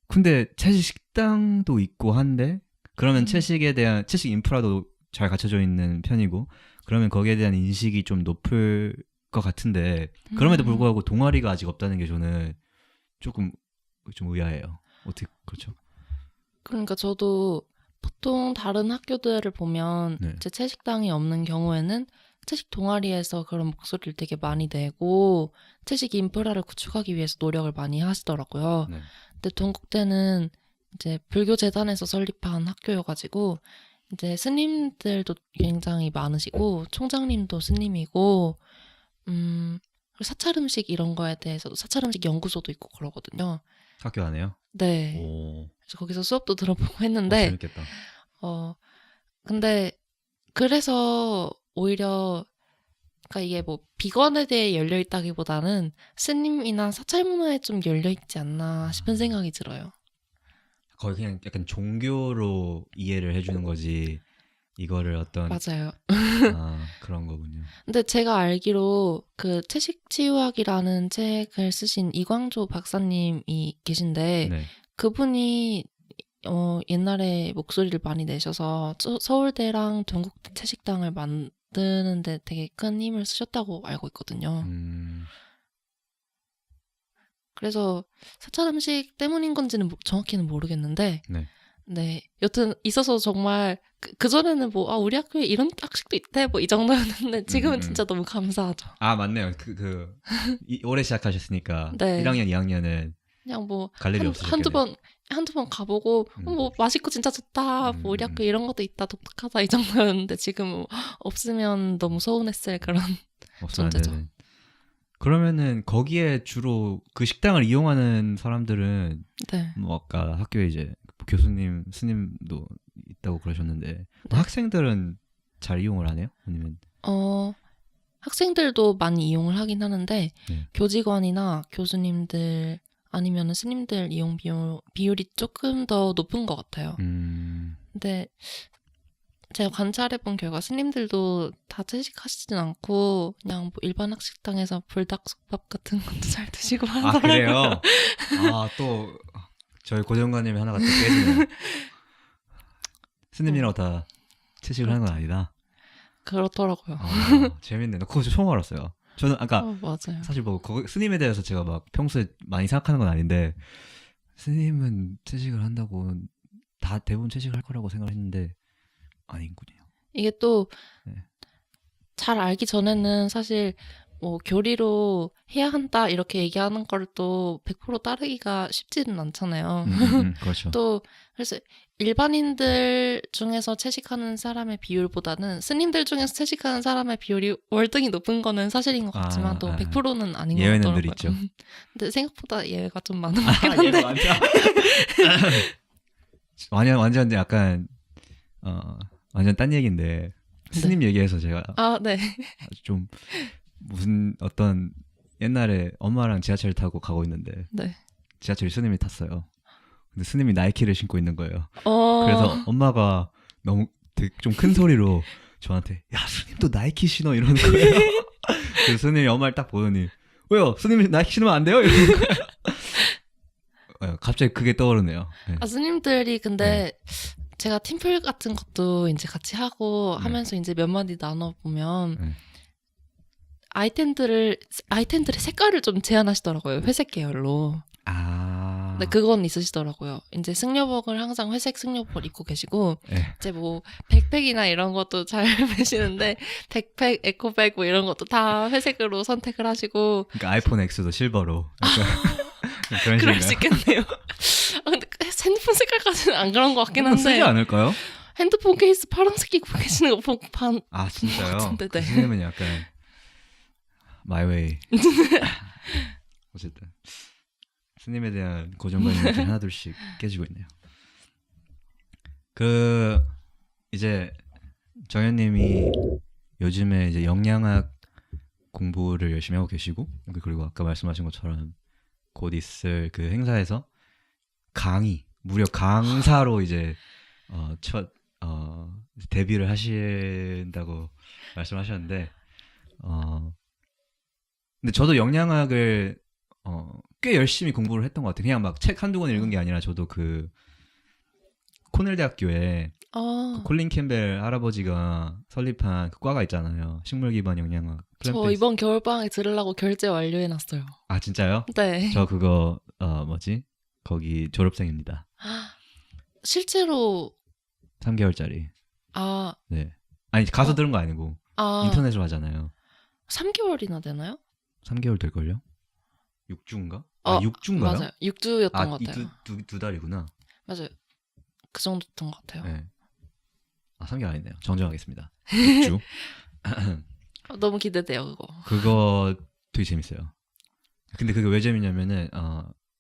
근데 채식 식당도 있고 한데 그러면 채식에 대한 채식 인프라도 잘 갖춰져 있는 편이고 그러면 거기에 대한 인식이 좀 높을 것 같은데 그럼에도 불구하고 동아리가 아직 없다는 게 저는 조금 좀 의아해요. 어떻게 그렇죠? 그러니까 저도 보통 다른 학교들을 보면 네. 이제 채식당이 없는 경우에는 채식 동아리에서 그런 목소리를 되게 많이 내고 채식 인프라를 구축하기 위해서 노력을 많이 하시더라고요. 네. 근데 동국대는 이제 불교 재단에서 설립한 학교여가지고 이제 스님들도 굉장히 많으시고 총장님도 스님이고 그리고 사찰 음식 이런 거에 대해서도 사찰 음식 연구소도 있고 그러거든요. 학교 안에요? 네. 오. 그래서 거기서 수업도 들어보고 했는데 재밌겠다. 근데 그래서 오히려 그러니까 이게 뭐 비건에 대해 열려 있다기보다는 스님이나 사찰 문화에 좀 열려 있지 않나 싶은 생각이 들어요. 거의 그냥 약간 종교로 이해를 해주는 거지 이거를 어떤 맞아요. 그런 거군요. 근데 제가 알기로 그 채식치유학이라는 책을 쓰신 이광조 박사님이 계신데 네. 그분이 옛날에 목소리를 많이 내셔서 서울대랑 동국대 채식당을 만드는데 되게 큰 힘을 쓰셨다고 알고 있거든요. 그래서 사찰 음식 때문인 건지는 정확히는 모르겠는데 네. 네. 여튼 있어서 정말 그전에는 뭐 우리 학교에 이런 학식도 있대 뭐 이 정도였는데 지금은 진짜 너무 감사하죠. 맞네요. 올해 시작하셨으니까 네. 1학년, 2학년은 그냥 뭐 갈 일이 없으셨겠네요. 한두 번 가보고 뭐 맛있고 진짜 좋다. 뭐 우리 학교 이런 것도 있다. 독특하다 이 정도였는데 지금 뭐 없으면 너무 서운했을 그런 존재죠. 그러면은 거기에 주로 그 식당을 이용하는 사람들은 네. 뭐 아까 학교에 이제 교수님, 스님도 있다고 그러셨는데 네. 학생들은 잘 이용을 안 해요? 아니면 학생들도 많이 이용을 하긴 하는데 네. 교직원이나 교수님들 아니면 스님들 이용 비율이 조금 더 높은 것 같아요. 근데 제가 관찰해본 결과 스님들도 다 채식하시진 않고 그냥 뭐 일반 학식당에서 불닭솥밥 같은 것도 잘 드시고 하더라고요. 그래요? 또 저희 고정관념이 하나가 또 깨지네요. 스님이라고 다 채식을 하는 건 아니다. 그렇더라고요. 재밌네. 나 그거 처음 알았어요. 저는 아까 맞아요. 사실 뭐 스님에 대해서 제가 막 평소에 많이 생각하는 건 아닌데 스님은 채식을 한다고 다 대부분 채식을 할 거라고 생각했는데 아닌군요. 이게 또 네. 잘 알기 전에는 사실 뭐 교리로 해야 한다 이렇게 얘기하는 걸 또 100% 따르기가 쉽지는 않잖아요. 그렇죠. 또 그래서 일반인들 중에서 채식하는 사람의 비율보다는 스님들 중에서 채식하는 사람의 비율이 월등히 높은 거는 사실인 것 같지만 또 100%는 아닌 것 같더라고요. 예외는 있죠. 근데 생각보다 예외가 좀 많은 것 같긴 한데. 예외 많죠. 완전 약간 완전 딴 얘기인데 스님 얘기해서 제가 네. 좀 무슨 어떤 옛날에 엄마랑 지하철 타고 가고 있는데 네. 지하철 스님이 탔어요. 근데 스님이 나이키를 신고 있는 거예요. 그래서 엄마가 너무 좀 큰 소리로 저한테 야 스님도 나이키 신어 이러는 거예요. 그래서 스님이 엄마를 딱 보더니 왜요? 스님 나이키 신으면 안 돼요? 갑자기 그게 떠오르네요. 네. 스님들이 근데 제가 팀플 같은 것도 이제 같이 하고 네. 하면서 이제 몇 마디 나눠보면 네. 아이템들의 색깔을 좀 제한하시더라고요. 회색 계열로. 아. 근데 그건 있으시더라고요. 이제 승려복을 항상 회색 승려복을 입고 계시고 네. 이제 뭐 백팩이나 이런 것도 잘 매시는데 백팩, 에코백 뭐 이런 것도 다 회색으로 선택을 하시고 그러니까 아이폰 X도 실버로. 그런 그럴 식인가요? 수 있겠네요. 근데 핸드폰 색깔까지는 안 그런 것 같긴 한데 쓰지 않을까요? 핸드폰 케이스 파란색 입고 계시는 거 보고 아 진짜요? 같은데, 네. 그 스님은 약간 마이웨이. 어쨌든 스님에 대한 고정관념이 이렇게 하나둘씩 깨지고 있네요. 그 이제 정현님이 요즘에 이제 영양학 공부를 열심히 하고 계시고 그리고 아까 말씀하신 것처럼 곧 있을 그 행사에서 무려 강사로 이제 첫 데뷔를 하신다고 말씀하셨는데 근데 저도 영양학을 꽤 열심히 공부를 했던 것 같아요. 그냥 막 책 한두 권 읽은 게 아니라 저도 그 코넬 대학교에 그 콜린 캠벨 할아버지가 설립한 그 과가 있잖아요. 식물 기반 영양학. 저 이번 겨울방학에 들으려고 결제 완료해놨어요. 아 진짜요? 네. 저 그거 거기 졸업생입니다. 실제로 3개월짜리. 네. 아니 가서 들은 거 아니고 인터넷으로 하잖아요. 3개월이나 되나요? 3개월 될걸요? 6주인가? 6주인가요? 맞아요. 6주였던 것 같아요. 두 달이구나. 맞아요. 그 정도였던 것 같아요. 네. 3개월 아니네요. 정정하겠습니다. 6주. 너무 기대돼요, 그거. 그거 되게 재밌어요. 근데 그게 왜 재밌냐면은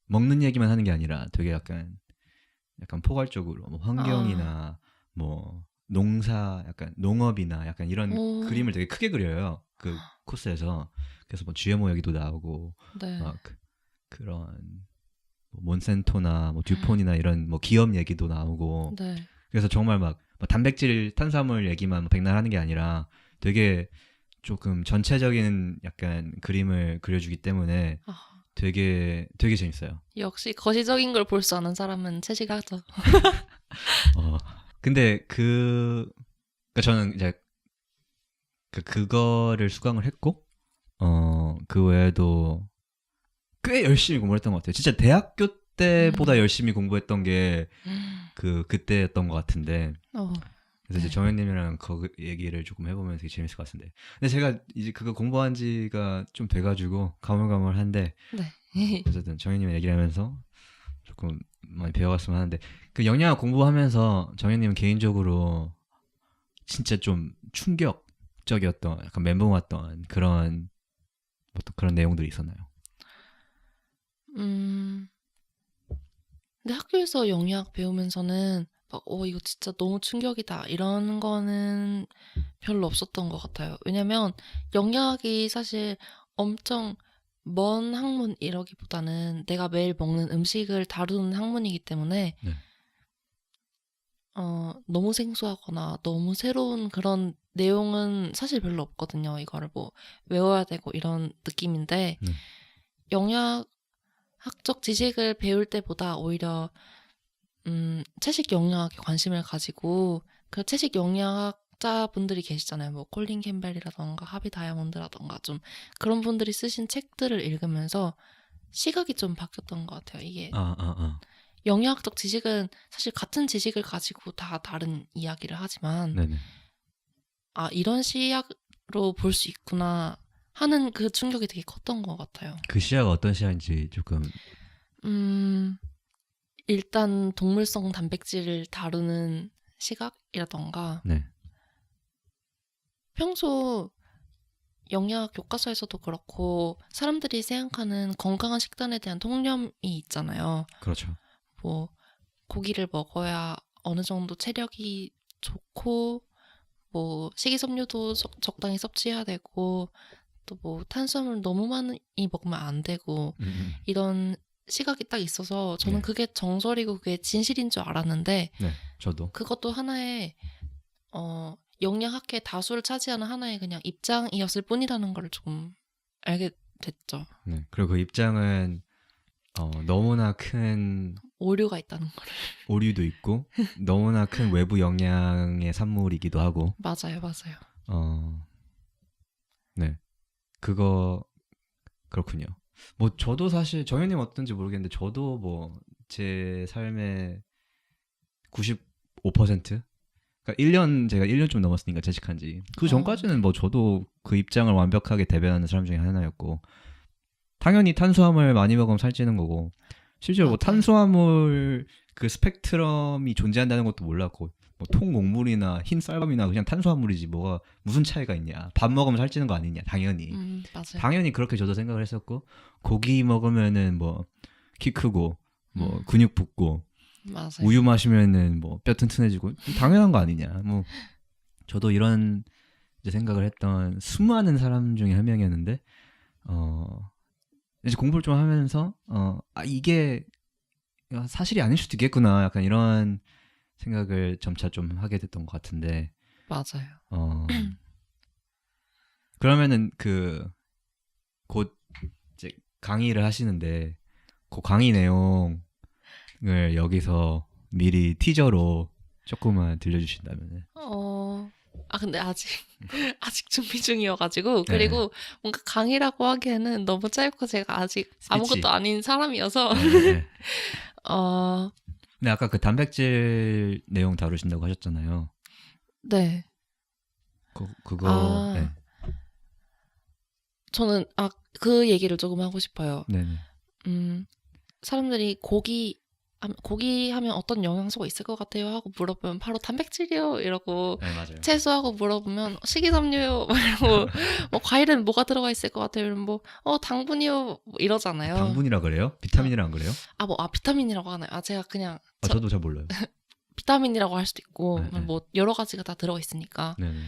먹는 얘기만 하는 게 아니라 되게 약간 포괄적으로 뭐 환경이나 뭐 농사, 약간 농업이나 약간 이런 그림을 되게 크게 그려요. 그 코스에서. 그래서 뭐 GMO 얘기도 나오고 네. 막 그런 뭐 몬센토나 뭐 듀폰이나 이런 뭐 기업 얘기도 나오고. 네. 그래서 정말 막 단백질, 탄수화물 얘기만 백날 하는 게 아니라 되게 조금 전체적인 약간 그림을 그려주기 때문에 되게 재밌어요. 역시 거시적인 걸 볼 수 아는 사람은 채식하죠. 근데 그러니까 저는 이제 그거를 수강을 했고 그 외에도 꽤 열심히 공부했던 것 같아요. 진짜 대학교 때보다 열심히 공부했던 게 그때였던 것 같은데. 그래서 이제 정현님이랑 그 얘기를 조금 해보면 되게 재밌을 것 같은데. 근데 제가 이제 그거 공부한 지가 좀 돼가지고 가물가물한데. 네. 어쨌든 정현님이 얘기를 하면서 조금 많이 배워갔으면 하는데, 그 영양학 공부하면서 정현님은 개인적으로 진짜 좀 충격적이었던, 약간 멘붕 왔던 그런 내용들이 있었나요? 근데 학교에서 영양학 배우면서는 막 이거 진짜 너무 충격이다 이런 거는 별로 없었던 것 같아요. 왜냐면 영양학이 사실 엄청 먼 학문이라기보다는 내가 매일 먹는 음식을 다루는 학문이기 때문에 네. 너무 생소하거나 너무 새로운 그런 내용은 사실 별로 없거든요. 이거를 뭐 외워야 되고 이런 느낌인데 영양학적 지식을 배울 때보다 오히려 채식 영양학에 관심을 가지고 그 채식 영양학자분들이 계시잖아요. 뭐 콜린 캠벨이라던가 하비 다이아몬드라던가 좀 그런 분들이 쓰신 책들을 읽으면서 시각이 좀 바뀌었던 것 같아요. 이게 영양학적 지식은 사실 같은 지식을 가지고 다 다른 이야기를 하지만 네네. 이런 시야로 볼 수 있구나 하는 그 충격이 되게 컸던 것 같아요. 그 시야가 어떤 시야인지 조금. 일단 동물성 단백질을 다루는 시각이라던가 네. 평소 영양학 교과서에서도 그렇고 사람들이 생각하는 건강한 식단에 대한 통념이 있잖아요. 그렇죠. 뭐 고기를 먹어야 어느 정도 체력이 좋고 뭐 식이섬유도 적당히 섭취해야 되고 또 뭐 탄수화물 너무 많이 먹으면 안 되고 이런 시각이 딱 있어서 저는 네. 그게 정설이고 그게 진실인 줄 알았는데 네, 저도. 그것도 하나의 영양학계 다수를 차지하는 하나의 그냥 입장이었을 뿐이라는 걸 조금 알게 됐죠. 네. 그리고 그 입장은 너무나 큰 오류가 있다는 거를. 오류도 있고 너무나 큰 외부 영향의 산물이기도 하고 맞아요, 맞아요. 네. 그거 그렇군요. 뭐 저도 사실 정현님 어떤지 모르겠는데 저도 뭐 제 삶의 95%? 그러니까 제가 1년 좀 넘었으니까 재직한 지. 그 전까지는 뭐 저도 그 입장을 완벽하게 대변하는 사람 중에 하나였고 당연히 탄수화물 많이 먹으면 살찌는 거고 실제로 뭐 맞아요. 탄수화물 그 스펙트럼이 존재한다는 것도 몰랐고 뭐 통곡물이나 흰 쌀밥이나 그냥 탄수화물이지 뭐가 무슨 차이가 있냐. 밥 먹으면 살찌는 거 아니냐. 당연히. 맞아요. 당연히 그렇게 저도 생각을 했었고 고기 먹으면은 뭐 키 크고 뭐 음. 근육 붙고 맞아요. 우유 마시면은 뭐 뼈 튼튼해지고 당연한 거 아니냐. 뭐 저도 이런 이제 생각을 했던 수많은 사람 중에 한 명이었는데 이제 공부를 좀 하면서 이게 사실이 아닐 수도 있겠구나. 약간 이런 생각을 점차 좀 하게 됐던 것 같은데 맞아요. 그러면은 곧 이제 강의를 하시는데 그 강의 내용을 여기서 미리 티저로 조금만 들려주신다면은. 근데 아직 준비 중이어가지고, 그리고 뭔가 강의라고 하기에는 너무 짧고 제가 아직 아무것도 아닌 사람이어서, 네. 어, 근데 아까 그 단백질 내용 다루신다고 하셨잖아요. 네. 그거 네. 저는, 그 얘기를 조금 하고 싶어요. 네네. 사람들이 고기 하면 어떤 영양소가 있을 것 같아요? 하고 물어보면 바로 단백질이요 이러고, 네, 맞아요. 채소하고 물어보면 식이섬유요 이러고, 뭐 과일은 뭐가 들어가 있을 것 같아요? 이러면 뭐 당분이요 뭐 이러잖아요. 당분이라 그래요? 비타민이라 안 그래요? 비타민이라고 하나요? 제가 그냥 저도 잘 몰라요. 비타민이라고 할 수도 있고, 네. 뭐 여러 가지가 다 들어가 있으니까. 네네.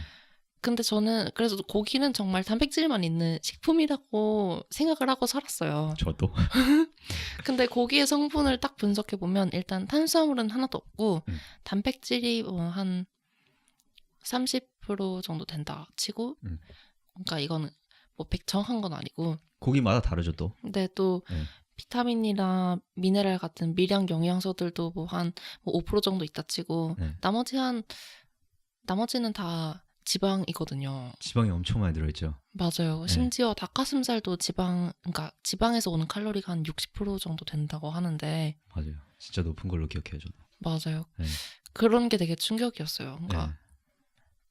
근데 저는 그래서 고기는 정말 단백질만 있는 식품이라고 생각을 하고 살았어요. 저도. 근데 고기의 성분을 딱 분석해 보면 일단 탄수화물은 하나도 없고 단백질이 한 30% 정도 된다 치고, 그러니까 이거는 뭐 정확한 건 아니고 고기마다 다르죠 또. 근데 또 비타민이나 미네랄 같은 미량 영양소들도 뭐 한 5% 정도 있다 치고 나머지는 다 지방이거든요. 지방이 엄청 많이 들어있죠. 맞아요. 심지어 닭가슴살도 그러니까 지방에서 오는 칼로리가 한 60% 정도 된다고 하는데. 맞아요. 진짜 높은 걸로 기억해요, 저도. 맞아요. 네. 그런 게 되게 충격이었어요. 그러니까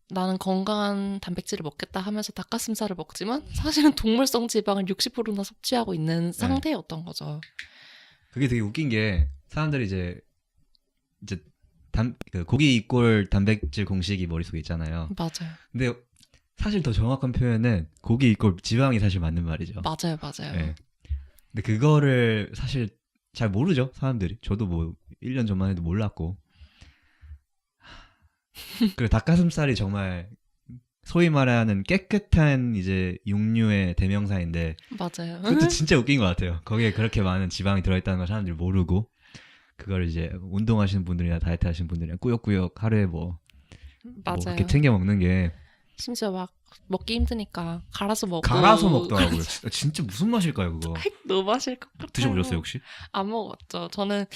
나는 건강한 단백질을 먹겠다 하면서 닭가슴살을 먹지만 사실은 동물성 지방을 60%나 섭취하고 있는 상태였던 거죠. 그게 되게 웃긴 게 사람들이 이제 그 고기 이꼴 단백질 공식이 머릿속에 있잖아요. 맞아요. 근데 사실 더 정확한 표현은 고기 이꼴 지방이 사실 맞는 말이죠. 맞아요. 네. 근데 그거를 사실 잘 모르죠, 사람들이. 저도 뭐 1년 전만 해도 몰랐고. 그리고 닭가슴살이 정말 소위 말하는 깨끗한 이제 육류의 대명사인데 맞아요. 그것도 진짜 웃긴 것 같아요. 거기에 그렇게 많은 지방이 들어있다는 걸 사람들이 모르고 그걸 이제 운동하시는 분들이나 다이어트 하시는 분들이랑 꾸역꾸역 하루에 뭐 그렇게 챙겨 먹는 게 심지어 막 먹기 힘드니까 갈아서 먹더라고요. 진짜 무슨 맛일까요 그거? 너무 맛일 것 같아요. 드셔보셨어요 혹시? 안 먹었죠. 저는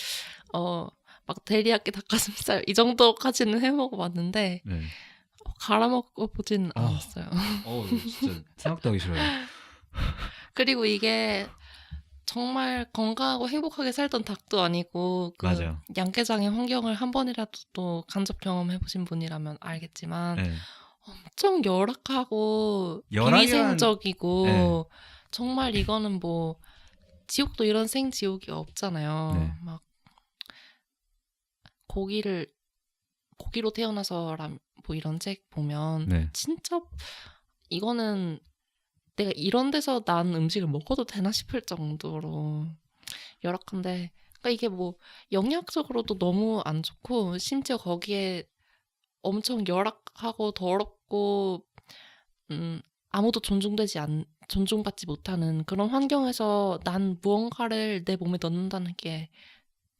막 데리야끼 닭가슴살 이 정도까지는 해 먹어봤는데 갈아 먹어보지는 않았어요. 진짜 생각도 하기 싫어요. 그리고 이게 정말 건강하고 행복하게 살던 닭도 아니고 맞아요. 양계장의 환경을 한 번이라도 또 간접 경험해보신 분이라면 알겠지만 엄청 열악하고 비위생적이고 정말 이거는 뭐 지옥도 이런 생지옥이 없잖아요. 막 고기로 태어나서 뭐 이런 책 보면 진짜 이거는 내가 이런 데서 난 음식을 먹어도 되나 싶을 정도로 열악한데, 그러니까 이게 뭐 영양적으로도 너무 안 좋고 심지어 거기에 엄청 열악하고 더럽고 아무도 존중받지 못하는 그런 환경에서 난 무언가를 내 몸에 넣는다는 게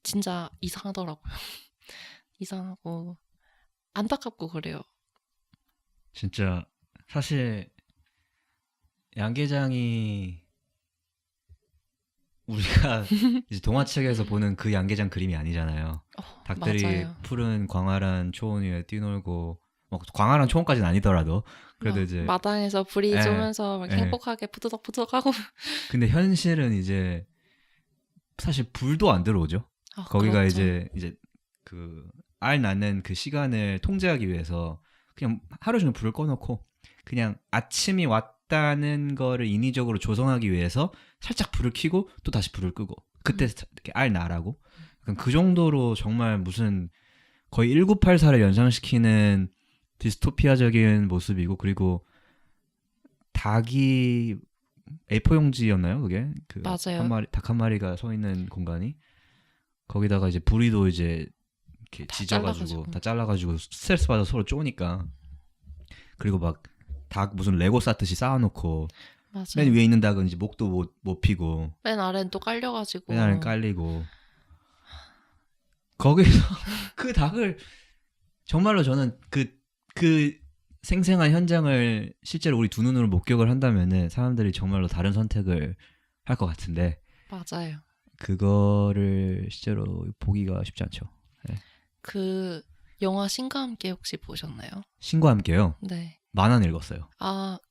진짜 이상하더라고요. 이상하고 안타깝고 그래요. 진짜 사실 양계장이 우리가 이제 동화책에서 보는 그 양계장 그림이 아니잖아요. 닭들이 맞아요. 푸른 광활한 초원 위에 뛰놀고 뭐 광활한 초원까지는 아니더라도 그래도 이제 마당에서 불이 예, 쏘면서 막 예. 행복하게 푸드덕푸드덕하고 근데 현실은 이제 사실 불도 안 들어오죠. 거기가 그렇죠. 이제 그 알 낳는 그 시간을 통제하기 위해서 그냥 하루 종일 불을 꺼놓고 그냥 아침이 왔다는 거를 인위적으로 조성하기 위해서 살짝 불을 켜고 또 다시 불을 끄고 그때 이렇게 알 낳으라고 약간 그 정도로 정말 무슨 거의 1984를 연상시키는 디스토피아적인 모습이고 그리고 닭이 A4 용지였나요 그게? 그 맞아요. 닭 한 마리가 서 있는 공간이 거기다가 이제 부리도 이제 이렇게 다 지져가지고 잘라가지고. 다 잘라가지고 스트레스 받아 서로 쪼니까 그리고 막 닭 무슨 레고 쌓듯이 쌓아놓고 맞아요. 맨 위에 있는 닭은 이제 목도 못 피고 맨 아래는 또 깔려가지고. 맨 아래는 깔리고 거기서 그 닭을 정말로 저는 그 생생한 현장을 실제로 우리 두 눈으로 목격을 한다면은 사람들이 정말로 다른 선택을 할 것 같은데 맞아요. 그거를 실제로 보기가 쉽지 않죠. 그 영화 신과 함께 혹시 보셨나요? 신과 함께요. 네. 만화는 읽었어요.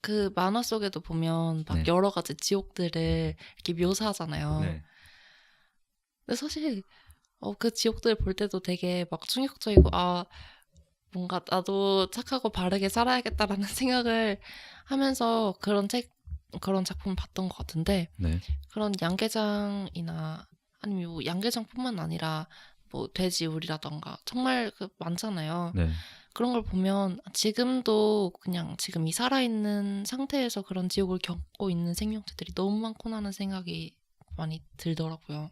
그 만화 속에도 보면 막 네. 여러 가지 지옥들을 이렇게 묘사하잖아요. 네. 근데 사실 그 지옥들 볼 때도 되게 막 충격적이고 뭔가 나도 착하고 바르게 살아야겠다라는 생각을 하면서 그런 작품을 봤던 것 같은데 네. 그런 양계장이나 아니면 뭐 양계장뿐만 아니라 뭐 돼지우리라던가 정말 많잖아요. 네. 그런 걸 보면 지금도 그냥 지금 이 살아있는 상태에서 그런 지옥을 겪고 있는 생명체들이 너무 많구나 하는 생각이 많이 들더라고요.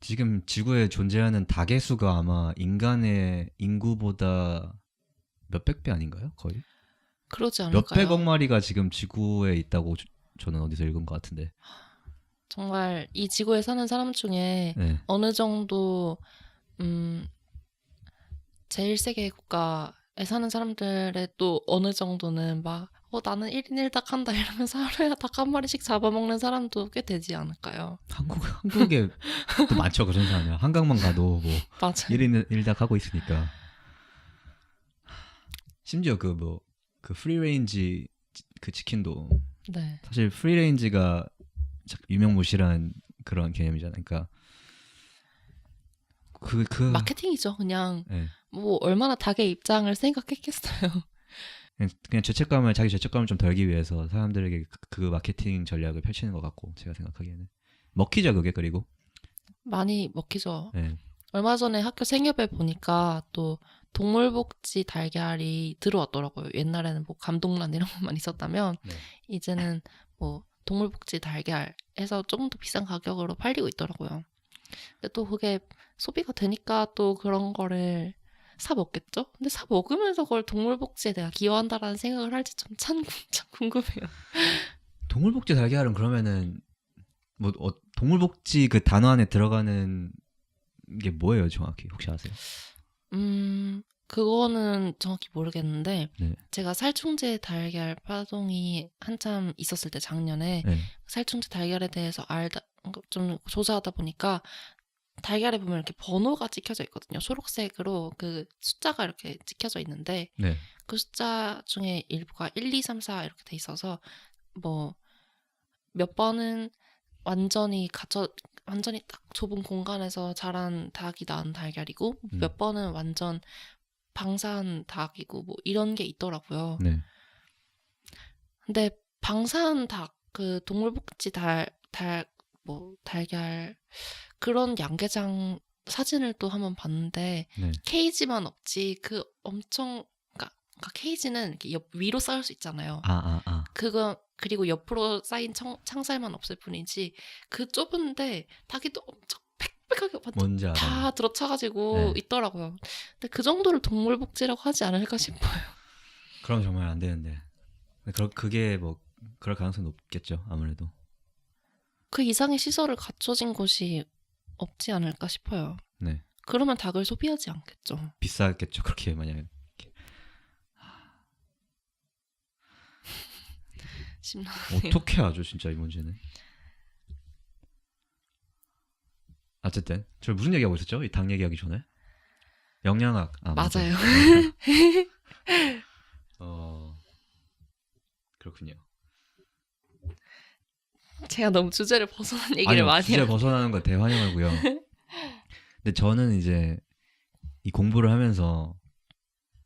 지금 지구에 존재하는 닭의 수가 아마 인간의 인구보다 몇백 배 아닌가요? 거의? 그러지 않을까요? 몇백억 마리가 지금 지구에 있다고 저는 어디서 읽은 것 같은데. 정말 이 지구에 사는 사람 중에 네. 어느 정도 제1세계 국가에 사는 사람들의 또 어느 정도는 막 나는 1인 1닭 한다 이러면서 하루에 닭 한 마리씩 잡아먹는 사람도 꽤 되지 않을까요? 한국에 또 많죠 그런 사람이. 한강만 가도 뭐 맞아요. 1인 1닭 하고 있으니까. 심지어 그 프리레인지 그 치킨도 네. 사실 프리레인지가 유명무실한 그런 개념이잖아요. 그러니까 마케팅이죠. 그냥 네. 뭐 얼마나 닭의 입장을 생각했겠어요. 그냥 자기 죄책감을 좀 덜기 위해서 사람들에게 그 마케팅 전략을 펼치는 것 같고 제가 생각하기에는 먹히죠 그게. 그리고 많이 먹히죠. 네. 얼마 전에 학교 생협에 보니까 또 동물복지 달걀이 들어왔더라고요. 옛날에는 뭐 감동란 이런 것만 있었다면 네. 이제는 뭐 동물복지 달걀에서 조금 더 비싼 가격으로 팔리고 있더라고요. 근데 또 그게 소비가 되니까 또 그런 거를 사 먹겠죠? 근데 사 먹으면서 그걸 동물복지에 내가 기여한다라는 생각을 할지 참 궁금해요. 동물복지 달걀은 그러면은 뭐 동물복지 그 단어 안에 들어가는 게 뭐예요 정확히 혹시 아세요? 그거는 정확히 모르겠는데 네. 제가 살충제 달걀 파동이 한참 있었을 때 작년에 네. 살충제 달걀에 대해서 좀 조사하다 보니까 달걀에 보면 이렇게 번호가 찍혀져 있거든요. 초록색으로 그 숫자가 이렇게 찍혀져 있는데 네. 그 숫자 중에 일부가 1, 2, 3, 4 이렇게 돼 있어서 뭐 몇 번은 완전히 딱 좁은 공간에서 자란 닭이 낳은 달걀이고 몇 번은 완전 방사한 닭이고 뭐 이런 게 있더라고요. 네. 근데 방사한 닭, 그 동물복지 달걀 그런 양계장 사진을 또 한번 봤는데 네. 케이지만 없지 그 엄청 그러니까 케이지는 이렇게 위로 쌓을 수 있잖아요. 그거 그리고 옆으로 쌓인 창살만 없을 뿐이지 그 좁은데 닭이 또 엄청 빽빽하게 뭔지 다 알아요. 들어차가지고 네. 있더라고요. 근데 그 정도를 동물복지라고 하지 않을까 싶어요. 그럼 정말 안 되는데. 그게 뭐 그럴 가능성이 높겠죠 아무래도. 그 이상의 시설을 갖춰진 곳이 없지 않을까 싶어요. 네. 그러면 닭을 소비하지 않겠죠. 비싸겠죠 그렇게 만약에. 심란하네요. 어떻게 하죠 진짜 이 문제는. 어쨌든 저 무슨 얘기하고 있었죠? 이 당 얘기하기 전에 영양학. 맞아요. 그렇군요. 제가 너무 주제를 벗어난 얘기를 아니요, 많이 주제 벗어나는 거 대환영하고요. 근데 저는 이제 이 공부를 하면서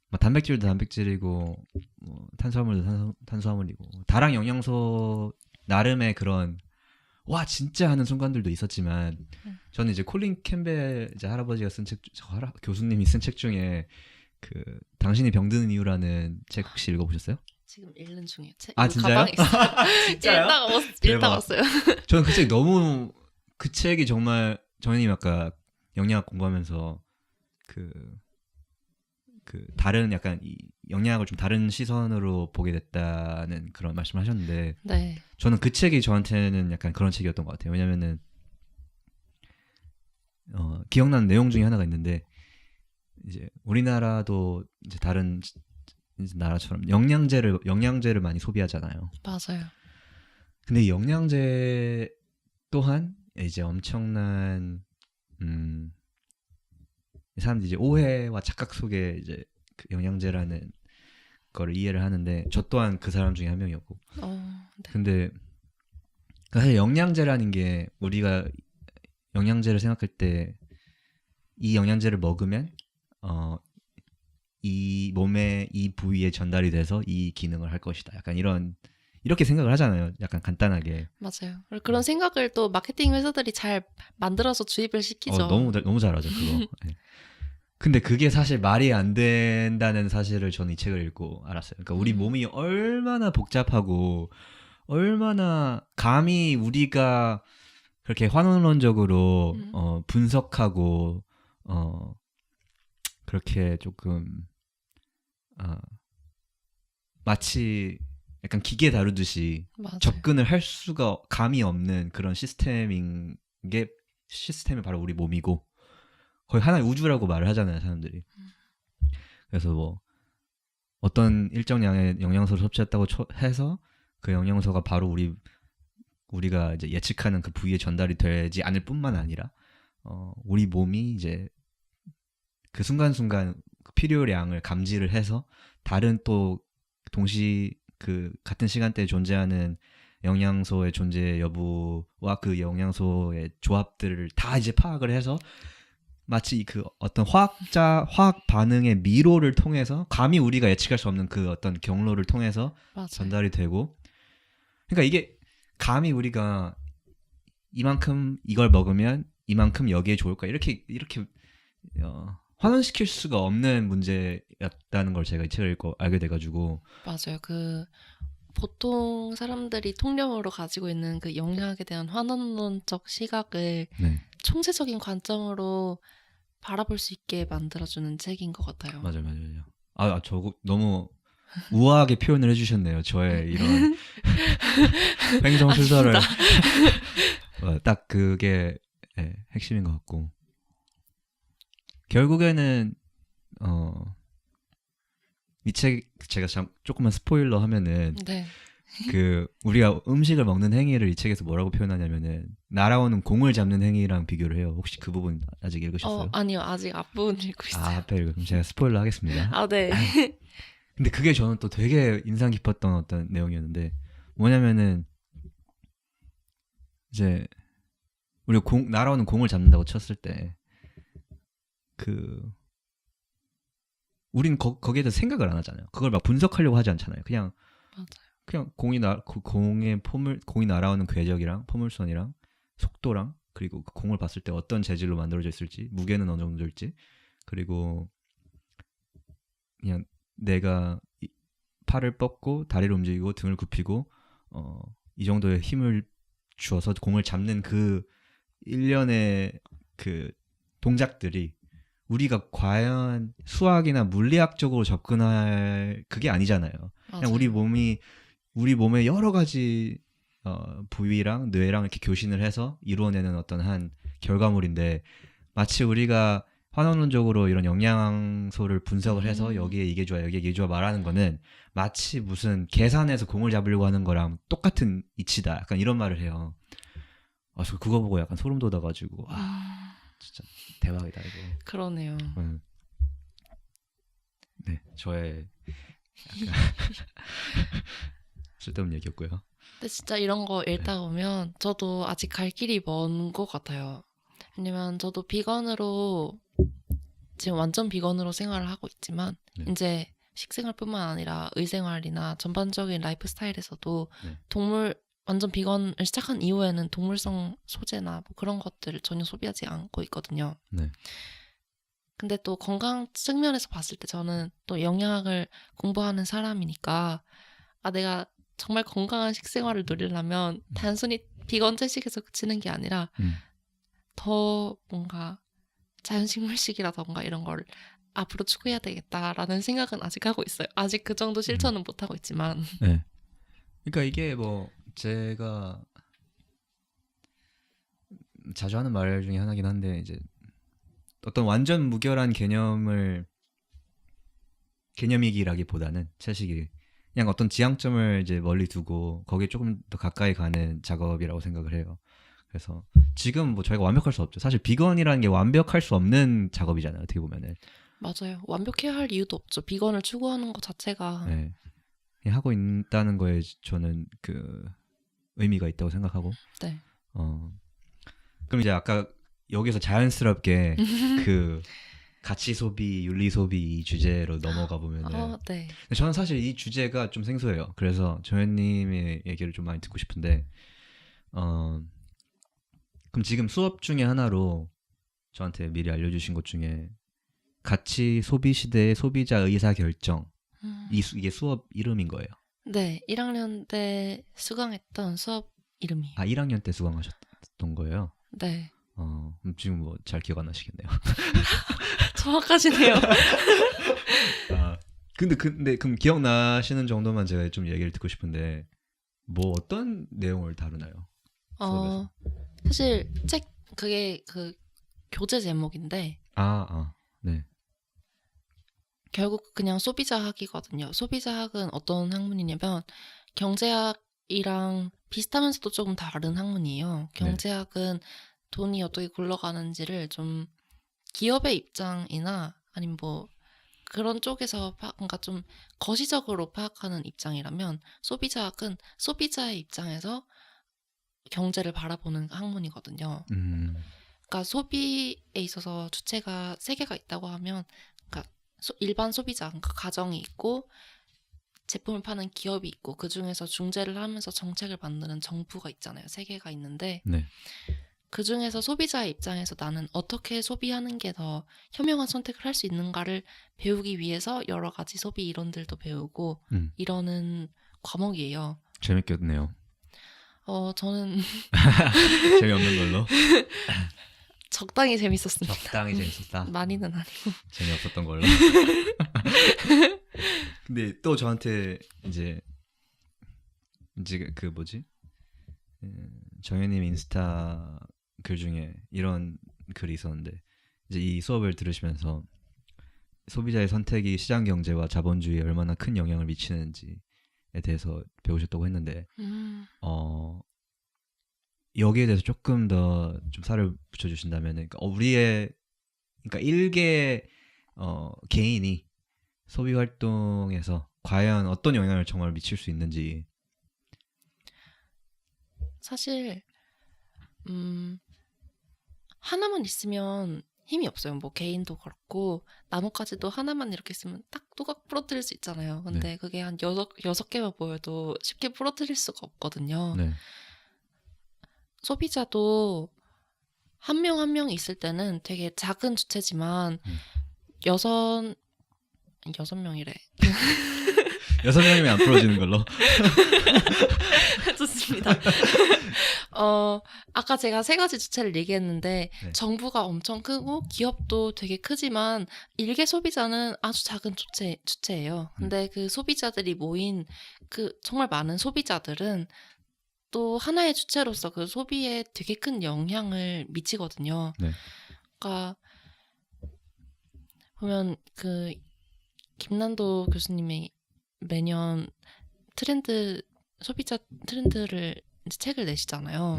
뭐 단백질도 단백질이고 뭐 탄수화물도 탄수화물이고 다량 영양소 나름의 그런 와 진짜 하는 순간들도 있었지만 저는 이제 콜린 캠벨 이제 할아버지가 쓴 책, 교수님이 쓴 책 중에 그 당신이 병드는 이유라는 책 혹시 읽어보셨어요? 지금 읽는 중이에요. 진짜요? 가방에 있어요. 진짜요? 읽다가 대박. 왔어요. 저는 그 책 너무 그 책이 정말 저희님 아까 영양학 공부하면서 그 다른 약간 이 영양학을 좀 다른 시선으로 보게 됐다는 그런 말씀을 하셨는데 네. 저는 그 책이 저한테는 약간 그런 책이었던 것 같아요. 왜냐면은 기억나는 내용 중에 하나가 있는데 이제 우리나라도 이제 다른 이제 나라처럼 영양제를 많이 소비하잖아요. 맞아요. 근데 이 영양제 또한 이제 엄청난 사람들이 이제 오해와 착각 속에 이제 그 영양제라는 거를 이해를 하는데 저 또한 그 사람 중에 한 명이었고. 네. 근데 사실 영양제라는 게 우리가 영양제를 생각할 때 이 영양제를 먹으면 이 몸의 이 부위에 전달이 돼서 이 기능을 할 것이다. 약간 이렇게 생각을 하잖아요. 약간 간단하게. 맞아요. 그런 생각을 또 마케팅 회사들이 잘 만들어서 주입을 시키죠. 너무 잘하죠 그거. 네. 근데 그게 사실 말이 안 된다는 사실을 저는 이 책을 읽고 알았어요. 그러니까 우리 몸이 얼마나 복잡하고 얼마나 감히 우리가 그렇게 환원론적으로 분석하고 그렇게 조금 마치 약간 기계 다루듯이 맞아요. 접근을 할 수가 감이 없는 그런 시스템이 바로 우리 몸이고 거의 하나의 우주라고 말을 하잖아요 사람들이. 그래서 뭐 어떤 일정량의 영양소를 섭취했다고 해서 그 영양소가 바로 우리가 이제 예측하는 그 부위에 전달이 되지 않을 뿐만 아니라 우리 몸이 이제 그 순간순간 그 필요량을 감지를 해서 다른 또 동시 그 같은 시간대에 존재하는 영양소의 존재 여부와 그 영양소의 조합들을 다 이제 파악을 해서 마치 그 어떤 화학 반응의 미로를 통해서 감히 우리가 예측할 수 없는 그 어떤 경로를 통해서 맞아요. 전달이 되고 그러니까 이게 감히 우리가 이만큼 이걸 먹으면 이만큼 여기에 좋을까 이렇게 환원시킬 수가 없는 문제였다는 걸 제가 이 책을 읽고 알게 돼가지고 맞아요. 그 보통 사람들이 통념으로 가지고 있는 그 영양학에 대한 환원론적 시각을 네. 총체적인 관점으로 바라볼 수 있게 만들어주는 책인 것 같아요. 맞아요. 저거 너무 우아하게 표현을 해주셨네요. 저의 이런 횡성술설을 딱 그게 핵심인 것 같고 결국에는 이 책 제가 조금만 스포일러 하면은 네. 그 우리가 음식을 먹는 행위를 이 책에서 뭐라고 표현하냐면은 날아오는 공을 잡는 행위랑 비교를 해요. 혹시 그 부분 아직 읽으셨어요? 아니요. 아직 앞부분 읽고 있어요. 앞에 읽어. 그럼 제가 스포일러 하겠습니다. 네. 근데 그게 저는 또 되게 인상 깊었던 어떤 내용이었는데 뭐냐면은 이제 우리가 날아오는 공을 잡는다고 쳤을 때 우린 거기에 대해서 생각을 안 하잖아요. 그걸 막 분석하려고 하지 않잖아요. 그냥 맞아요. 그냥 공이 날아오는 궤적이랑 포물선이랑 속도랑 그리고 그 공을 봤을 때 어떤 재질로 만들어져 있을지 무게는 어느 정도일지 그리고 그냥 내가 팔을 뻗고 다리를 움직이고 등을 굽히고 이 정도의 힘을 주어서 공을 잡는 그 일련의 그 동작들이 우리가 과연 수학이나 물리학적으로 접근할 그게 아니잖아요. 그냥 맞아요. 우리 몸의 여러 가지 부위랑 뇌랑 이렇게 교신을 해서 이루어내는 어떤 한 결과물인데 마치 우리가 환원론적으로 이런 영양소를 분석을 해서 여기에 이게 좋아 여기에 이게 좋아 말하는 거는 마치 무슨 계산해서 공을 잡으려고 하는 거랑 똑같은 이치다. 약간 이런 말을 해요. 저 그거 보고 약간 소름 돋아가지고 진짜 대박이다 이거. 그러네요. 네, 저의 약간 쓸데없는 얘기였고요. 근데 진짜 이런 거 읽다 보면 저도 아직 갈 길이 먼 것 같아요. 왜냐면 저도 비건으로 지금 완전 비건으로 생활을 하고 있지만 네. 이제 식생활뿐만 아니라 의생활이나 전반적인 라이프 스타일에서도 네. 동물 완전 비건을 시작한 이후에는 동물성 소재나 뭐 그런 것들을 전혀 소비하지 않고 있거든요. 네. 근데 또 건강 측면에서 봤을 때 저는 또 영양학을 공부하는 사람이니까 내가 정말 건강한 식생활을 누리려면 단순히 비건 채식에서 그치는 게 아니라 더 뭔가 자연식물식이라던가 이런 걸 앞으로 추구해야 되겠다라는 생각은 아직 하고 있어요. 아직 그 정도 실천은 못하고 있지만. 네. 그러니까 이게 뭐 제가 자주 하는 말 중에 하나긴 한데 이제 어떤 완전 무결한 개념이기라기보다는 채식이 그냥 어떤 지향점을 이제 멀리 두고 거기에 조금 더 가까이 가는 작업이라고 생각을 해요. 그래서 지금 뭐 저희가 완벽할 수 없죠. 사실 비건이라는 게 완벽할 수 없는 작업이잖아요. 어떻게 보면은. 맞아요. 완벽해야 할 이유도 없죠. 비건을 추구하는 것 자체가. 네. 하고 있다는 거에 저는 그 의미가 있다고 생각하고. 네. 그럼 이제 아까 여기서 자연스럽게 그 가치 소비, 윤리 소비 이 주제로 넘어가 보면은 네. 저는 사실 이 주제가 좀 생소해요. 그래서 정현님의 얘기를 좀 많이 듣고 싶은데 그럼 지금 수업 중에 하나로 저한테 미리 알려주신 것 중에 가치 소비 시대의 소비자 의사 결정 이게 수업 이름인 거예요. 네, 1학년 때 수강했던 수업 이름이에요. 1학년 때 수강하셨던 거예요? 네. 지금 뭐 잘 기억 안 나시겠네요. 정확하시네요. 근데 그럼 기억나시는 정도만 제가 좀 얘기를 듣고 싶은데 뭐 어떤 내용을 다루나요? 수업에서? 사실 그게 그 교재 제목인데 네. 결국 그냥 소비자학이거든요. 소비자학은 어떤 학문이냐면 경제학이랑 비슷하면서도 조금 다른 학문이에요. 경제학은 돈이 어떻게 굴러가는지를 좀 기업의 입장이나 아니면 뭐 그런 쪽에서 그러니까 좀 거시적으로 파악하는 입장이라면 소비자학은 소비자의 입장에서 경제를 바라보는 학문이거든요. 그러니까 소비에 있어서 주체가 세 개가 있다고 하면 그러니까 일반 소비자, 그러니까 가정이 있고 제품을 파는 기업이 있고 그 중에서 중재를 하면서 정책을 만드는 정부가 있잖아요. 세 개가 있는데 그 중에서 소비자의 입장에서 나는 어떻게 소비하는 게 더 현명한 선택을 할 수 있는가를 배우기 위해서 여러 가지 소비 이론들도 배우고 이러는 과목이에요. 재밌겠네요. 저는 재미없는 걸로. 적당히 재밌었습니다. 적당히 재밌었다. 많이는 아니고. 재미없었던 걸로. 근데 또 저한테 이제 그 뭐지? 정현님 인스타 글 중에 이런 글이 있었는데 이제 이 수업을 들으시면서 소비자의 선택이 시장 경제와 자본주의에 얼마나 큰 영향을 미치는지에 대해서 배우셨다고 했는데 여기에 대해서 조금 더 좀 살을 붙여주신다면 그러니까 우리의 그러니까 일개 개인이 소비 활동에서 과연 어떤 영향을 정말 미칠 수 있는지. 사실 하나만 있으면 힘이 없어요. 뭐 개인도 그렇고 나뭇가지도 하나만 이렇게 있으면 딱 또각 부러뜨릴 수 있잖아요. 근데 그게 한 여섯 개만 보여도 쉽게 부러뜨릴 수가 없거든요. 소비자도 한 명 한 명 있을 때는 되게 작은 주체지만 6명이래. 6명이면 안 풀어지는 걸로. 좋습니다. 아까 제가 3가지 주체를 얘기했는데 정부가 엄청 크고 기업도 되게 크지만 일개 소비자는 아주 작은 주체예요. 근데 그 소비자들이 모인 그 정말 많은 소비자들은 또 하나의 주체로서 그 소비에 되게 큰 영향을 미치거든요. 그러니까 보면 그 김난도 교수님이 매년 소비자 트렌드를 이제 책을 내시잖아요.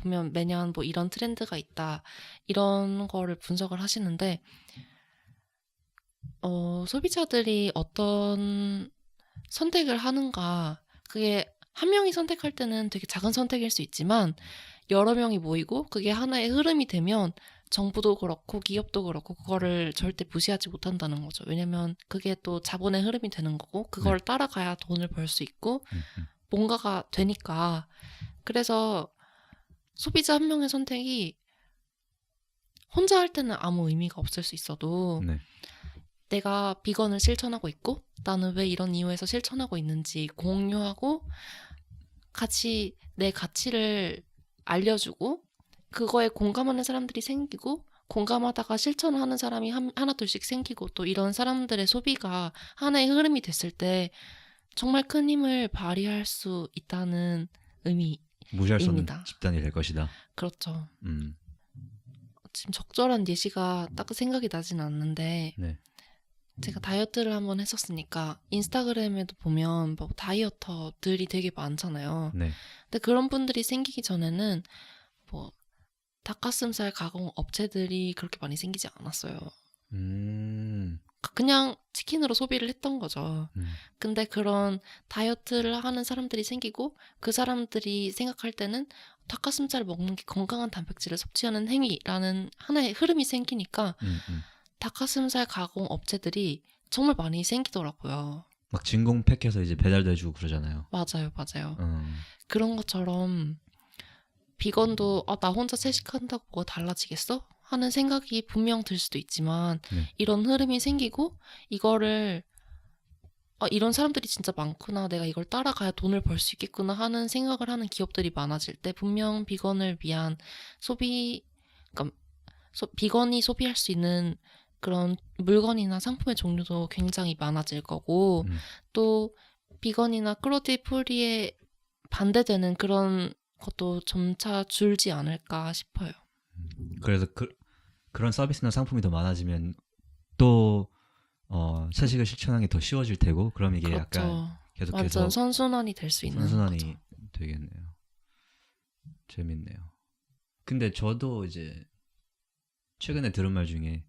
보면 매년 뭐 이런 트렌드가 있다 이런 거를 분석을 하시는데 소비자들이 어떤 선택을 하는가 그게 한 명이 선택할 때는 되게 작은 선택일 수 있지만 여러 명이 모이고 그게 하나의 흐름이 되면 정부도 그렇고 기업도 그렇고 그거를 절대 무시하지 못한다는 거죠. 왜냐면 그게 또 자본의 흐름이 되는 거고 그걸 따라가야 돈을 벌 수 있고 뭔가가 되니까. 그래서 소비자 한 명의 선택이 혼자 할 때는 아무 의미가 없을 수 있어도 네. 내가 비건을 실천하고 있고 나는 왜 이런 이유에서 실천하고 있는지 공유하고 같이 내 가치를 알려주고 그거에 공감하는 사람들이 생기고 공감하다가 실천하는 사람이 하나 둘씩 생기고 또 이런 사람들의 소비가 하나의 흐름이 됐을 때 정말 큰 힘을 발휘할 수 있다는 의미입니다. 무시할 수 없는 집단이 될 것이다. 그렇죠. 지금 적절한 예시가 딱 생각이 나진 않는데 네. 제가 다이어트를 한번 했었으니까 인스타그램에도 보면 뭐 다이어터들이 되게 많잖아요. 네. 근데 그런 분들이 생기기 전에는 뭐 닭가슴살 가공 업체들이 그렇게 많이 생기지 않았어요. 그냥 치킨으로 소비를 했던 거죠. 근데 그런 다이어트를 하는 사람들이 생기고 그 사람들이 생각할 때는 닭가슴살을 먹는 게 건강한 단백질을 섭취하는 행위라는 하나의 흐름이 생기니까 닭가슴살 가공 업체들이 정말 많이 생기더라고요. 막 진공 팩해서 이제 배달도 해주고 그러잖아요. 맞아요. 그런 것처럼 비건도 나 혼자 채식한다고 뭐가 달라지겠어? 하는 생각이 분명 들 수도 있지만 이런 흐름이 생기고 이거를 이런 사람들이 진짜 많구나. 내가 이걸 따라가야 돈을 벌 수 있겠구나 하는 생각을 하는 기업들이 많아질 때 분명 비건을 위한 그러니까 비건이 소비할 수 있는 그런 물건이나 상품의 종류도 굉장히 많아질 거고 또 비건이나 크루디프리에 반대되는 그런 것도 점차 줄지 않을까 싶어요. 그래서 그런 서비스나 상품이 더 많아지면 또 채식을 실천하는 게 더 쉬워질 테고 그럼 이게 그렇죠. 약간 계속해서 완전 선순환이 될 수 있는 선순환이 거죠. 되겠네요. 재밌네요. 근데 저도 이제 최근에 들은 말 중에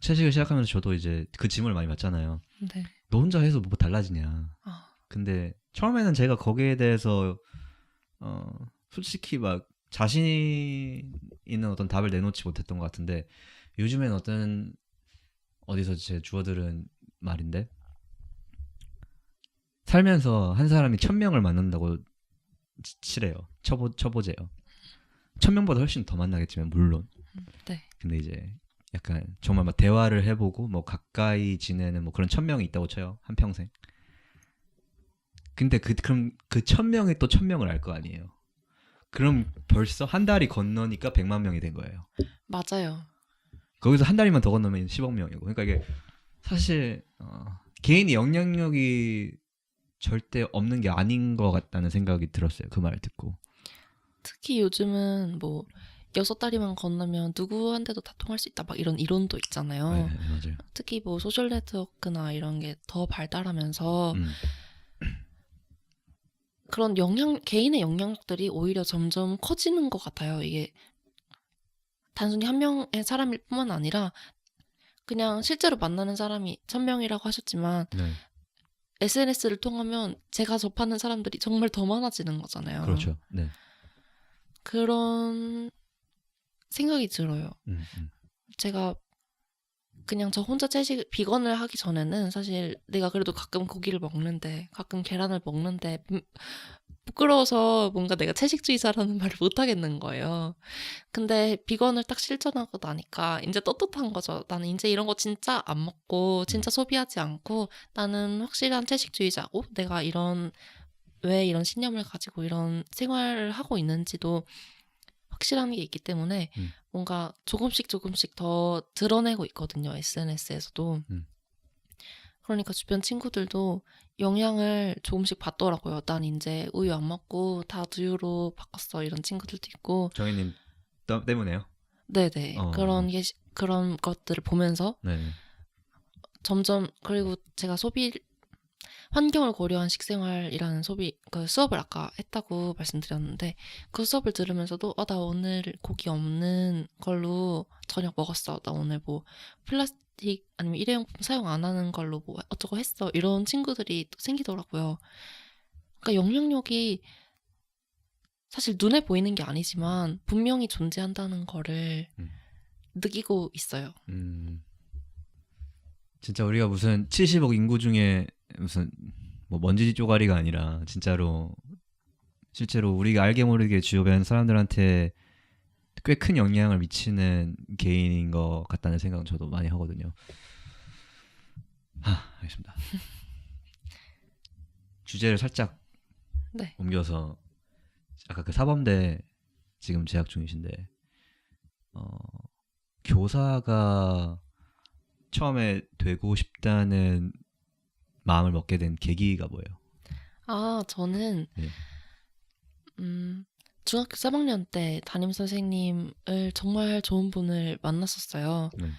채식을 시작하면서 저도 이제 그 짐을 많이 받잖아요. 네. 너 혼자 해서 뭐 달라지냐. 근데 처음에는 제가 거기에 대해서 솔직히 막 자신 있는 어떤 답을 내놓지 못했던 것 같은데 요즘엔 어디서 제 주워들은 말인데 살면서 한 사람이 1000명을 만난다고 치래요. 쳐보재요. 1000명보다 훨씬 더 만나겠지만 물론. 네. 근데 이제 약간 정말 막 대화를 해보고 뭐 가까이 지내는 뭐 그런 1000명이 있다고 쳐요. 한 평생. 근데 그럼 그 1000명이 또 1000명을 알 거 아니에요. 그럼 벌써 한 달이 건너니까 100만 명이 된 거예요. 맞아요. 거기서 한 달이만 더 건너면 10억 명이고. 그러니까 이게 사실 개인의 영향력이 절대 없는 게 아닌 것 같다는 생각이 들었어요. 그 말을 듣고. 특히 요즘은 뭐 6다리만 건너면 누구한테도 다 통할 수 있다 막 이런 이론도 있잖아요. 네, 맞아요. 특히 뭐 소셜 네트워크나 이런 게 더 발달하면서 그런 개인의 영향력들이 오히려 점점 커지는 것 같아요. 이게 단순히 한 명의 사람일 뿐만 아니라 그냥 실제로 만나는 사람이 1000명이라고 하셨지만 네. SNS를 통하면 제가 접하는 사람들이 정말 더 많아지는 거잖아요. 그렇죠. 네. 그런 생각이 들어요. 제가 그냥 저 혼자 비건을 하기 전에는 사실 내가 그래도 가끔 고기를 먹는데 가끔 계란을 먹는데 부끄러워서 뭔가 내가 채식주의자라는 말을 못 하겠는 거예요. 근데 비건을 딱 실천하고 나니까 이제 떳떳한 거죠. 나는 이제 이런 거 진짜 안 먹고 진짜 소비하지 않고 나는 확실한 채식주의자고 내가 왜 이런 신념을 가지고 이런 생활을 하고 있는지도 확실한 게 있기 때문에 뭔가 조금씩 더 드러내고 있거든요. SNS에서도. 그러니까 주변 친구들도 영향을 조금씩 받더라고요. 난 이제 우유 안 먹고 다 두유로 바꿨어. 이런 친구들도 있고. 정혜님 때문에요? 네네. 그런 것들을 보면서 네. 점점 그리고 제가 환경을 고려한 식생활이라는 그 수업을 아까 했다고 말씀드렸는데 그 수업을 들으면서도 나 오늘 고기 없는 걸로 저녁 먹었어. 나 오늘 뭐 플라스틱 아니면 일회용품 사용 안 하는 걸로 뭐 어쩌고 했어. 이런 친구들이 또 생기더라고요. 그러니까 영향력이 사실 눈에 보이는 게 아니지만 분명히 존재한다는 거를 느끼고 있어요. 진짜 우리가 무슨 70억 인구 중에 무슨 뭐 먼지 쪼가리가 아니라 진짜로 실제로 우리가 알게 모르게 주변 사람들한테 꽤 큰 영향을 미치는 개인인 것 같다는 생각은 저도 많이 하거든요. 알겠습니다. 주제를 살짝 네. 옮겨서 아까 그 사범대 지금 재학 중이신데 교사가 처음에 되고 싶다는 마음을 먹게 된 계기가 뭐예요? 저는 네. 중학교 3학년 때 담임 선생님을 정말 좋은 분을 만났었어요. 네.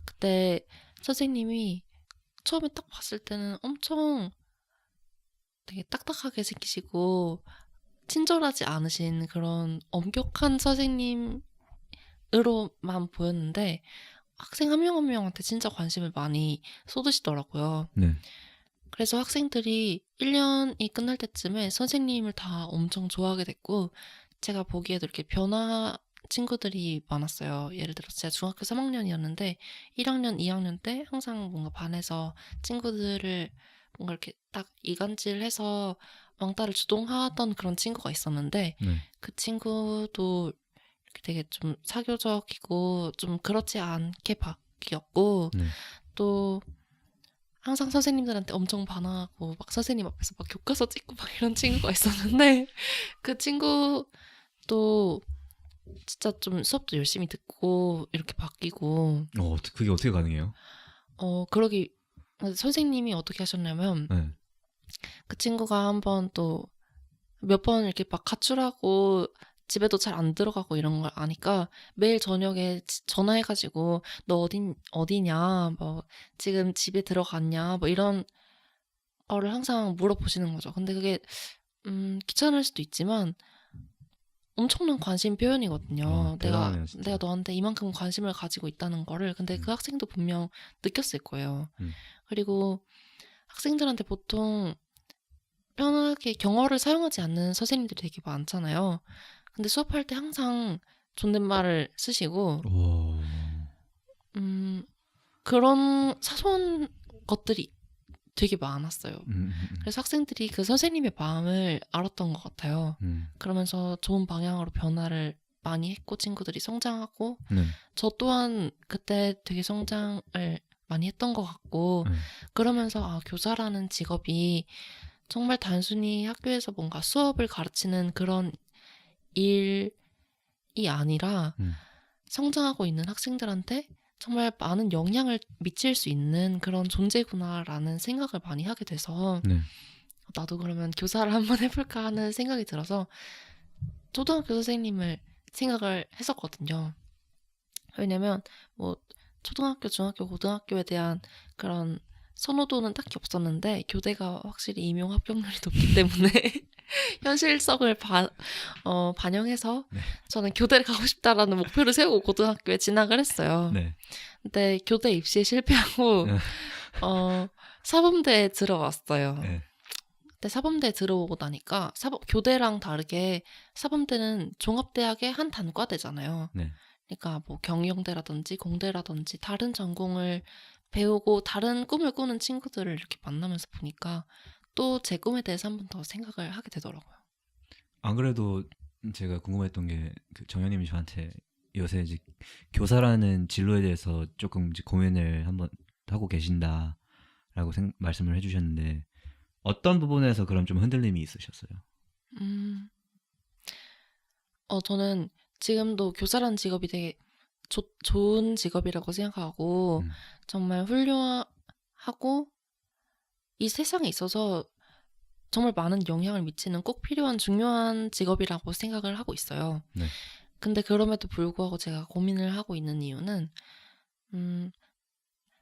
그때 선생님이 처음에 딱 봤을 때는 엄청 되게 딱딱하게 생기시고 친절하지 않으신 그런 엄격한 선생님으로만 보였는데 학생 한 명 한 명한테 진짜 관심을 많이 쏟으시더라고요. 네. 그래서 학생들이 1년이 끝날 때쯤에 선생님을 다 엄청 좋아하게 됐고 제가 보기에도 이렇게 변화 친구들이 많았어요. 예를 들어서 제가 중학교 3학년이었는데 1학년, 2학년 때 항상 뭔가 반에서 친구들을 뭔가 이렇게 딱 이간질해서 왕따를 주동하던 그런 친구가 있었는데 네. 그 친구도 이렇게 되게 좀 사교적이고 좀 그렇지 않게 바뀌었고 네. 또 항상 선생님들한테 엄청 반항하고 막 선생님 앞에서 막 교과서 찍고 막 이런 친구가 있었는데 그 친구도 진짜 좀 수업도 열심히 듣고 이렇게 바뀌고 그게 어떻게 가능해요? 그러기 선생님이 어떻게 하셨냐면 네. 그 친구가 한번 또 몇 번 이렇게 막 가출하고 집에도 잘 안 들어가고 이런 걸 아니까 매일 저녁에 전화해가지고 너 어디냐 뭐 지금 집에 들어갔냐 뭐 이런 거를 항상 물어보시는 거죠. 근데 그게 귀찮을 수도 있지만 엄청난 관심 표현이거든요. 대단하네요, 진짜. 내가 너한테 이만큼 관심을 가지고 있다는 거를. 근데 그 학생도 분명 느꼈을 거예요. 그리고 학생들한테 보통 편하게 경어를 사용하지 않는 선생님들이 되게 많잖아요. 근데 수업할 때 항상 존댓말을 쓰시고 그런 사소한 것들이 되게 많았어요. 그래서 학생들이 그 선생님의 마음을 알았던 것 같아요. 그러면서 좋은 방향으로 변화를 많이 했고 친구들이 성장하고 네. 저 또한 그때 되게 성장을 많이 했던 것 같고 그러면서 교사라는 직업이 정말 단순히 학교에서 뭔가 수업을 가르치는 그런 일이 아니라 성장하고 있는 학생들한테 정말 많은 영향을 미칠 수 있는 그런 존재구나라는 생각을 많이 하게 돼서 네. 나도 그러면 교사를 한번 해볼까 하는 생각이 들어서 초등학교 선생님을 생각을 했었거든요. 왜냐면 뭐 초등학교, 중학교, 고등학교에 대한 그런 선호도는 딱히 없었는데 교대가 확실히 임용 합격률이 높기 때문에 현실성을 반영해서 네. 저는 교대를 가고 싶다라는 목표를 세우고 고등학교에 진학을 했어요. 네. 근데 교대 입시에 실패하고 사범대에 들어왔어요. 네. 근데 사범대에 들어오고 나니까 교대랑 다르게 사범대는 종합대학의 한 단과대잖아요. 네. 그러니까 뭐 경영대라든지 공대라든지 다른 전공을 배우고 다른 꿈을 꾸는 친구들을 이렇게 만나면서 보니까 또 제 꿈에 대해서 한 번 더 생각을 하게 되더라고요. 안 그래도 제가 궁금했던 게 그 정현님이 저한테 요새 이제 교사라는 진로에 대해서 조금 이제 고민을 한번 하고 계신다라고 말씀을 해주셨는데 어떤 부분에서 그럼 좀 흔들림이 있으셨어요? 저는 지금도 교사라는 직업이 되게 좋은 직업이라고 생각하고 정말 훌륭하고 이 세상에 있어서 정말 많은 영향을 미치는 꼭 필요한 중요한 직업이라고 생각을 하고 있어요. 네. 근데 그럼에도 불구하고 제가 고민을 하고 있는 이유는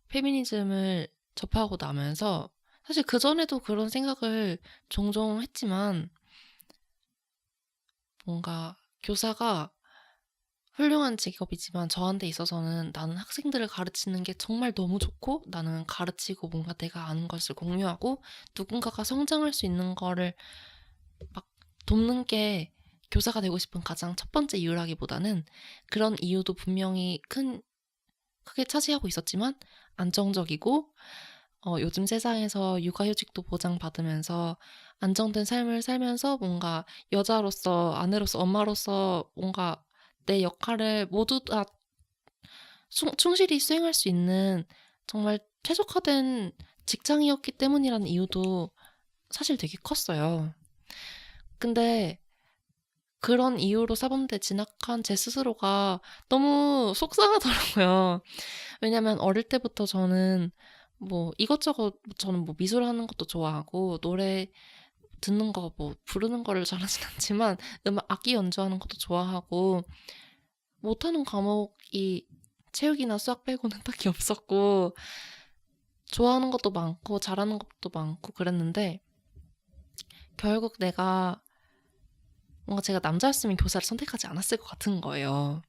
페미니즘을 접하고 나면서 사실 그전에도 그런 생각을 종종 했지만 뭔가 교사가 훌륭한 직업이지만 저한테 있어서는 나는 학생들을 가르치는 게 정말 너무 좋고 나는 가르치고 뭔가 내가 아는 것을 공유하고 누군가가 성장할 수 있는 거를 막 돕는 게 교사가 되고 싶은 가장 첫 번째 이유라기보다는 그런 이유도 분명히 크게 차지하고 있었지만 안정적이고 요즘 세상에서 육아휴직도 보장받으면서 안정된 삶을 살면서 뭔가 여자로서, 아내로서, 엄마로서 뭔가 내 역할을 모두 다 충실히 수행할 수 있는 정말 최적화된 직장이었기 때문이라는 이유도 사실 되게 컸어요. 근데 그런 이유로 사범대 진학한 제 스스로가 너무 속상하더라고요. 왜냐면 어릴 때부터 저는 뭐 이것저것 저는 뭐 미술하는 것도 좋아하고 노래 듣는 거 뭐 부르는 거를 잘하진 않지만 악기 연주하는 것도 좋아하고 못하는 과목이 체육이나 수학 빼고는 딱히 없었고 좋아하는 것도 많고 잘하는 것도 많고 그랬는데 결국 내가 뭔가 제가 남자였으면 교사를 선택하지 않았을 것 같은 거예요.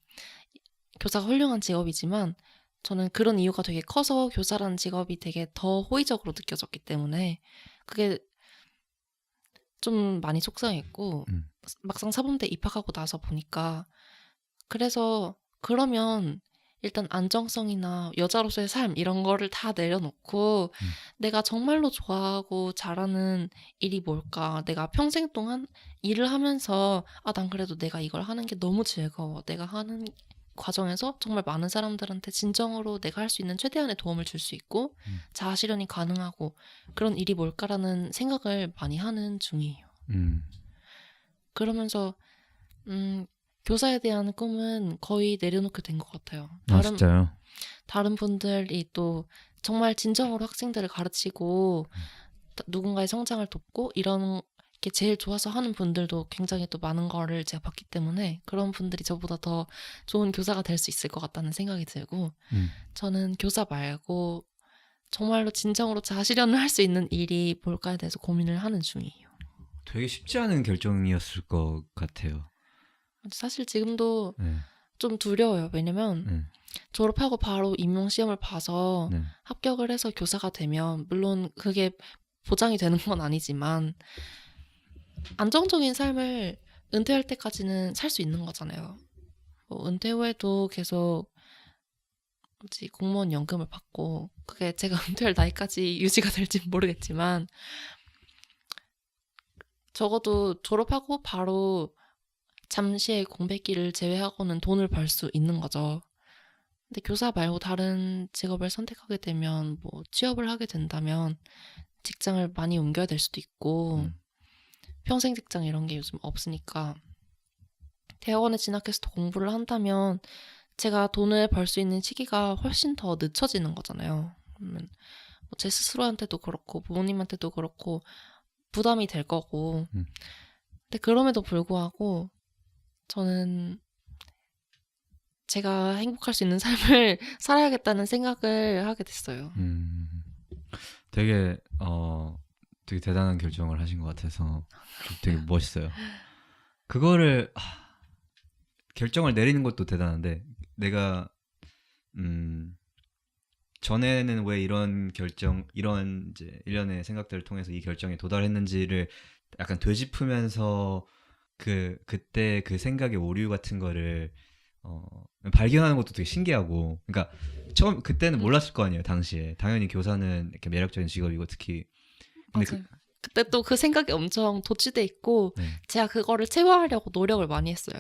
교사가 훌륭한 직업이지만 저는 그런 이유가 되게 커서 교사라는 직업이 되게 더 호의적으로 느껴졌기 때문에 그게 좀 많이 속상했고 막상 사범대 입학하고 나서 보니까 그래서 그러면 일단 안정성이나 여자로서의 삶 이런 거를 다 내려놓고 내가 정말로 좋아하고 잘하는 일이 뭘까? 내가 평생 동안 일을 하면서 난 그래도 내가 이걸 하는 게 너무 즐거워. 내가 하는 과정에서 정말 많은 사람들한테 진정으로 내가 할 수 있는 최대한의 도움을 줄 수 있고 자아 실현이 가능하고 그런 일이 뭘까라는 생각을 많이 하는 중이에요. 그러면서 교사에 대한 꿈은 거의 내려놓게 된 것 같아요. 진짜요? 다른 분들이 또 정말 진정으로 학생들을 가르치고 누군가의 성장을 돕고 이런 게 제일 좋아서 하는 분들도 굉장히 또 많은 거를 제가 봤기 때문에 그런 분들이 저보다 더 좋은 교사가 될 수 있을 것 같다는 생각이 들고 저는 교사 말고 정말로 진정으로 자아실현을 할 수 있는 일이 뭘까에 대해서 고민을 하는 중이에요. 되게 쉽지 않은 결정이었을 것 같아요. 사실 지금도 네. 좀 두려워요. 왜냐면 졸업하고 바로 임용시험을 봐서 네. 합격을 해서 교사가 되면 물론 그게 보장이 되는 건 아니지만 안정적인 삶을 은퇴할 때까지는 살 수 있는 거잖아요. 뭐 은퇴 후에도 계속 공무원 연금을 받고 그게 제가 은퇴할 나이까지 유지가 될지 모르겠지만 적어도 졸업하고 바로 잠시의 공백기를 제외하고는 돈을 벌 수 있는 거죠. 근데 교사 말고 다른 직업을 선택하게 되면 뭐 취업을 하게 된다면 직장을 많이 옮겨야 될 수도 있고 평생 직장 이런 게 요즘 없으니까 대학원에 진학해서 더 공부를 한다면 제가 돈을 벌 수 있는 시기가 훨씬 더 늦춰지는 거잖아요. 그러면 뭐 제 스스로한테도 그렇고 부모님한테도 그렇고 부담이 될 거고 근데 그럼에도 불구하고 저는 제가 행복할 수 있는 삶을 살아야겠다는 생각을 하게 됐어요. 되게 되게 대단한 결정을 하신 것 같아서 되게 멋있어요. 그거를 결정을 내리는 것도 대단한데 내가 전에는 왜 이런 이제 일련의 생각들을 통해서 이 결정에 도달했는지를 약간 되짚으면서 그때 그 생각의 오류 같은 거를 발견하는 것도 되게 신기하고, 그러니까 그때는 몰랐을 거 아니에요. 당시에 당연히 교사는 이렇게 매력적인 직업이고 특히 맞아요. 그때 또 그 생각이 엄청 도취돼 있고 네. 제가 그거를 체화하려고 노력을 많이 했어요.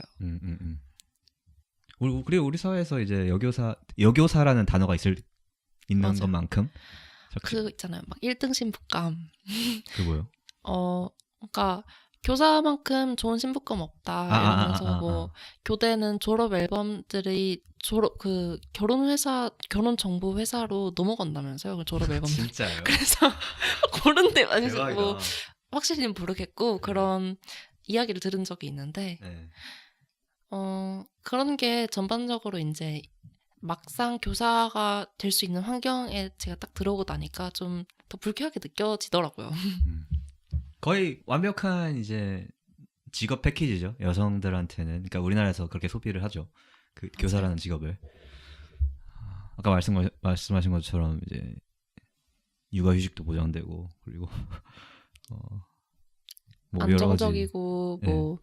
그리고 우리 사회에서 이제 여교사라는 단어가 있는 맞아요. 것만큼 그 있잖아요. 막 1등 신부감. 그 뭐요? 그러니까 교사만큼 좋은 신부감 없다 이러면서 뭐 교대는 졸업 앨범들이 결혼 정보 회사로 넘어간다면서요. 그 졸업 앨범. 진짜요? 그래서 그런 데 많이 대박이다. 뭐 확실히는 모르겠고 그런 이야기를 들은 적이 있는데 네. 그런 게 전반적으로 이제 막상 교사가 될 수 있는 환경에 제가 딱 들어오고 나니까 좀 더 불쾌하게 느껴지더라고요. 거의 완벽한 이제 직업 패키지죠. 여성들한테는. 그러니까 우리나라에서 그렇게 소비를 하죠. 그 교사라는 직업을. 아까 말씀하신 것처럼 이제 육아휴직도 보장되고 그리고 뭐 여러 가지. 안정적이고 네. 뭐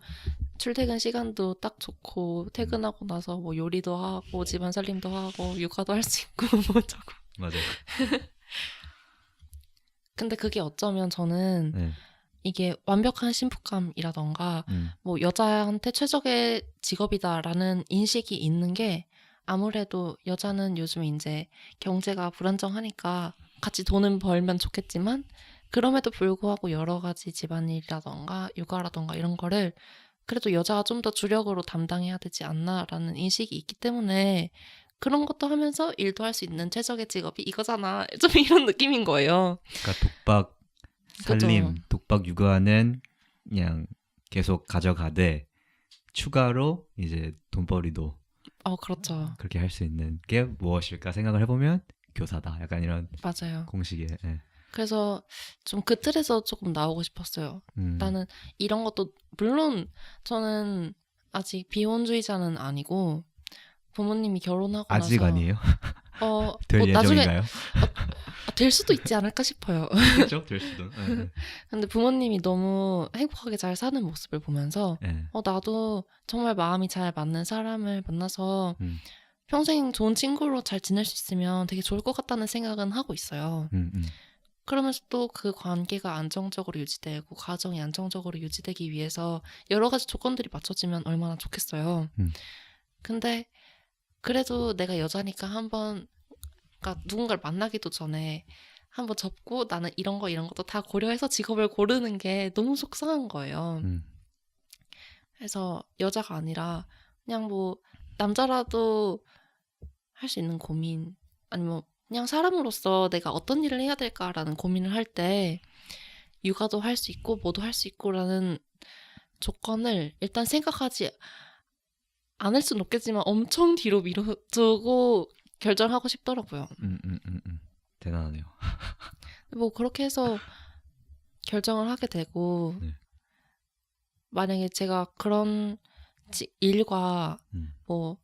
출퇴근 시간도 딱 좋고 퇴근하고 나서 뭐 요리도 하고 집안 살림도 하고 육아도 할 수 있고 뭐 저거. 맞아요. 근데 그게 어쩌면 저는 네. 이게 완벽한幸福감이라던가 뭐 여자한테 최적의 직업이다라는 인식이 있는 게 아무래도 여자는 요즘에 이제 경제가 불안정하니까 같이 돈은 벌면 좋겠지만 그럼에도 불구하고 여러 가지 집안일이라던가 육아라던가 이런 거를 그래도 여자가 좀 더 주력으로 담당해야 되지 않나라는 인식이 있기 때문에 그런 것도 하면서 일도 할 수 있는 최적의 직업이 이거잖아. 좀 이런 느낌인 거예요. 그러니까 독박 살림, 그죠. 독박 육아는 그냥 계속 가져가되 추가로 이제 돈벌이도 그렇죠. 그렇게 할 수 있는 게 무엇일까 생각을 해보면 교사다. 약간 이런 맞아요. 공식에. 예. 그래서 좀 그 틀에서 조금 나오고 싶었어요. 음. 나는 이런 것도 물론 저는 아직 비혼주의자는 아니고 부모님이 결혼하고 아직 나서 아니에요? 될 될 나중에 예정인가요? 될 수도 있지 않을까 싶어요. 그렇죠, 될 수도. 예, 근데 부모님이 너무 행복하게 잘 사는 모습을 보면서 예. 나도 정말 마음이 잘 맞는 사람을 만나서 음, 평생 좋은 친구로 잘 지낼 수 있으면 되게 좋을 것 같다는 생각은 하고 있어요. 음. 그러면서 또 그 관계가 안정적으로 유지되고 가정이 안정적으로 유지되기 위해서 여러 가지 조건들이 맞춰지면 얼마나 좋겠어요. 근데 그래도 내가 여자니까 한번 그러니까 누군가를 만나기도 전에 한번 접고 나는 이런 것도 다 고려해서 직업을 고르는 게 너무 속상한 거예요. 그래서 여자가 아니라 그냥 뭐 남자라도 할 수 있는 고민 아니면 그냥 사람으로서 내가 어떤 일을 해야 될까라는 고민을 할 때 육아도 할 수 있고 뭐도 할 수 있고라는 조건을 일단 생각하지 않을 순 없겠지만 엄청 뒤로 미뤄두고 결정하고 싶더라고요. 대단하네요. 뭐 그렇게 해서 결정을 하게 되고 네. 만약에 제가 그런 일과 뭐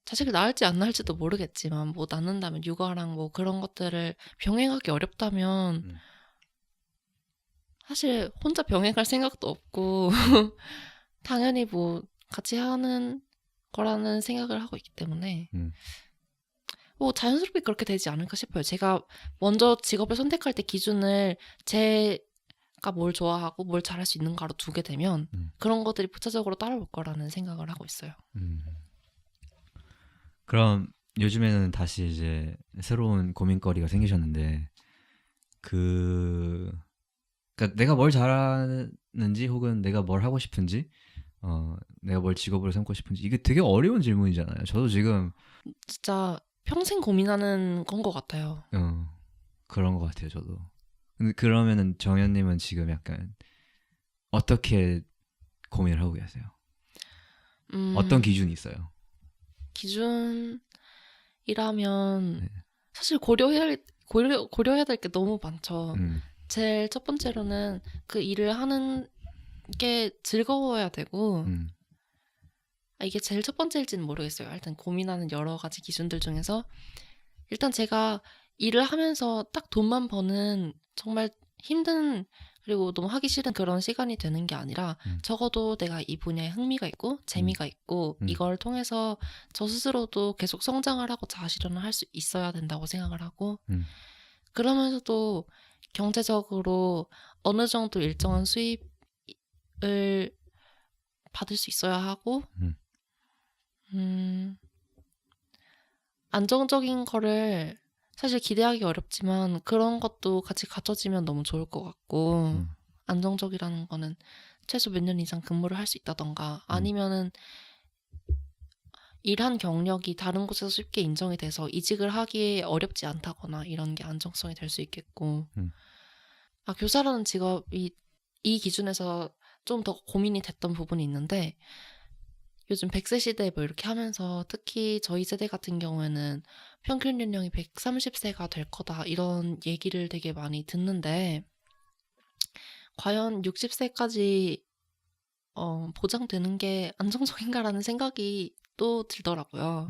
자식을 낳을지 안 낳을지도 모르겠지만 뭐 낳는다면 육아랑 뭐 그런 것들을 병행하기 어렵다면 사실 혼자 병행할 생각도 없고 당연히 뭐 같이 하는 거라는 생각을 하고 있기 때문에 뭐 자연스럽게 그렇게 되지 않을까 싶어요. 제가 먼저 직업을 선택할 때 기준을 제가 뭘 좋아하고 뭘 잘할 수 있는가로 두게 되면 그런 것들이 부차적으로 따라올 거라는 생각을 하고 있어요. 그럼 요즘에는 다시 이제 새로운 고민거리가 생기셨는데 그러니까 내가 뭘 잘하는지 혹은 내가 뭘 하고 싶은지 내가 뭘 직업으로 삼고 싶은지 이게 되게 어려운 질문이잖아요. 저도 지금 진짜 평생 고민하는 건 것 같아요. 그런 것 같아요. 저도. 근데 그러면은 정현님은 지금 약간 어떻게 고민을 하고 계세요? 어떤 기준이 있어요? 기준이라면 네. 사실 고려해야 될 게 너무 많죠. 제일 첫 번째로는 그 일을 하는 게 즐거워야 되고 이게 제일 첫 번째일지는 모르겠어요. 일단 고민하는 여러 가지 기준들 중에서 일단 제가 일을 하면서 딱 돈만 버는 정말 힘든 그리고 너무 하기 싫은 그런 시간이 되는 게 아니라 적어도 내가 이 분야에 흥미가 있고 재미가 있고 이걸 통해서 저 스스로도 계속 성장을 하고 자아실현을 할 수 있어야 된다고 생각을 하고 그러면서도 경제적으로 어느 정도 일정한 수입을 받을 수 있어야 하고 안정적인 거를 사실 기대하기 어렵지만 그런 것도 같이 갖춰지면 너무 좋을 것 같고 안정적이라는 거는 최소 몇 년 이상 근무를 할 수 있다던가 아니면은 일한 경력이 다른 곳에서 쉽게 인정이 돼서 이직을 하기에 어렵지 않다거나 이런 게 안정성이 될 수 있겠고 교사라는 직업이 이 기준에서 좀 더 고민이 됐던 부분이 있는데 요즘 100세 시대 뭐 이렇게 하면서 특히 저희 세대 같은 경우에는 평균 연령이 130세가 될 거다 이런 얘기를 되게 많이 듣는데 과연 60세까지 보장되는 게 안정적인가라는 생각이 또 들더라고요.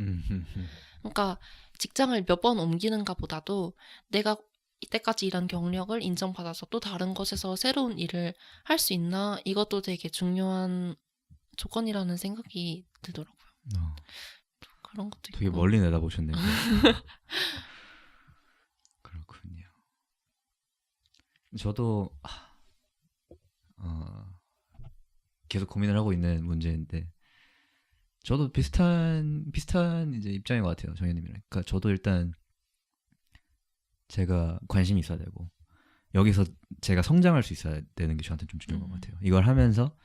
그러니까 직장을 몇 번 옮기는가 보다도 내가 이때까지 일한 경력을 인정받아서 또 다른 곳에서 새로운 일을 할 수 있나 이것도 되게 중요한 조건이라는 생각이 들더라고요. 어, 그런 것도 되게 있고. 멀리 내다보셨네요. 그렇군요. 저도 계속 고민을 하고 있는 문제인데 저도 비슷한 이제 입장인 것 같아요, 정현님이랑. 그러니까 저도 일단 제가 관심이 있어야 되고 여기서 제가 성장할 수 있어야 되는 게 저한테 좀 중요한 것 같아요. 이걸 하면서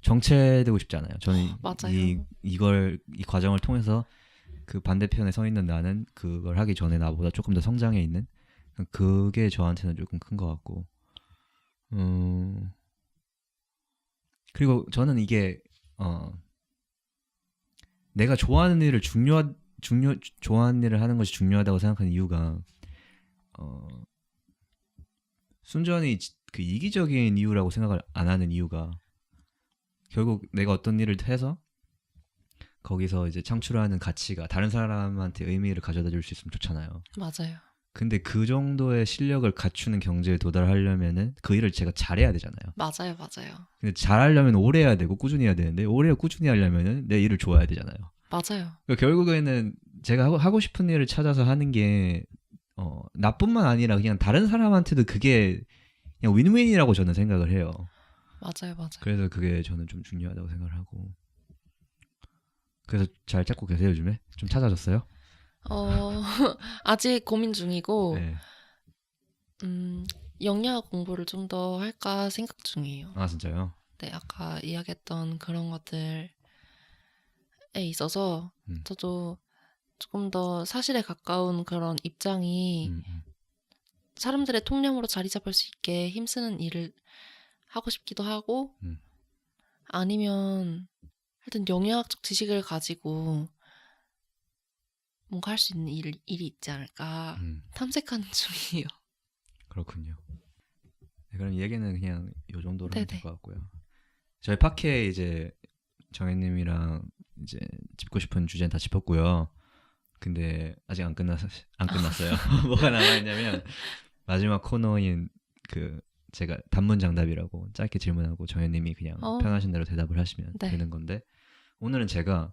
정체되고 싶지 않아요. 저는 맞아요. 이 과정을 통해서 그 반대편에 서 있는 나는 그걸 하기 전에 나보다 조금 더 성장해 있는 그게 저한테는 조금 큰 것 같고 그리고 저는 이게 내가 좋아하는 일을 좋아하는 일을 하는 것이 중요하다고 생각하는 이유가 순전히 그 이기적인 이유라고 생각을 안 하는 이유가 결국 내가 어떤 일을 해서 거기서 이제 창출하는 가치가 다른 사람한테 의미를 가져다 줄 수 있으면 좋잖아요. 맞아요. 근데 그 정도의 실력을 갖추는 경지에 도달하려면은 그 일을 제가 잘해야 되잖아요. 맞아요. 맞아요. 근데 잘하려면 오래 해야 되고 꾸준히 해야 되는데 오래 꾸준히 하려면은 내 일을 좋아해야 되잖아요. 맞아요. 그러니까 결국에는 제가 하고 싶은 일을 찾아서 하는 게 나뿐만 아니라 그냥 다른 사람한테도 그게 그냥 윈윈이라고 저는 생각을 해요. 맞아요. 맞아요. 그래서 그게 저는 좀 중요하다고 생각을 하고 그래서 잘 찾고 계세요 요즘에? 좀 찾아졌어요? 아직 고민 중이고 네. 영리학 공부를 좀 더 할까 생각 중이에요. 아 진짜요? 네, 아까 이야기했던 그런 것들에 있어서 저도 조금 더 사실에 가까운 그런 입장이 사람들의 통념으로 자리 잡을 수 있게 힘쓰는 일을 하고 싶기도 하고 아니면 하여튼 영양학적 지식을 가지고 뭔가 할 수 있는 일이 있지 않을까 탐색하는 중이에요. 그렇군요. 네, 그럼 이 얘기는 그냥 요 정도로 하면 될 네네. 것 같고요. 저희 팟캐 이제 정현님이랑 이제 짚고 싶은 주제는 다 짚었고요. 근데 아직 안 끝났어요. 뭐가 남아있냐면 마지막 코너인 그 제가 단문장답이라고 짧게 질문하고 정현님이 그냥 편하신 대로 대답을 하시면 네. 되는 건데 오늘은 제가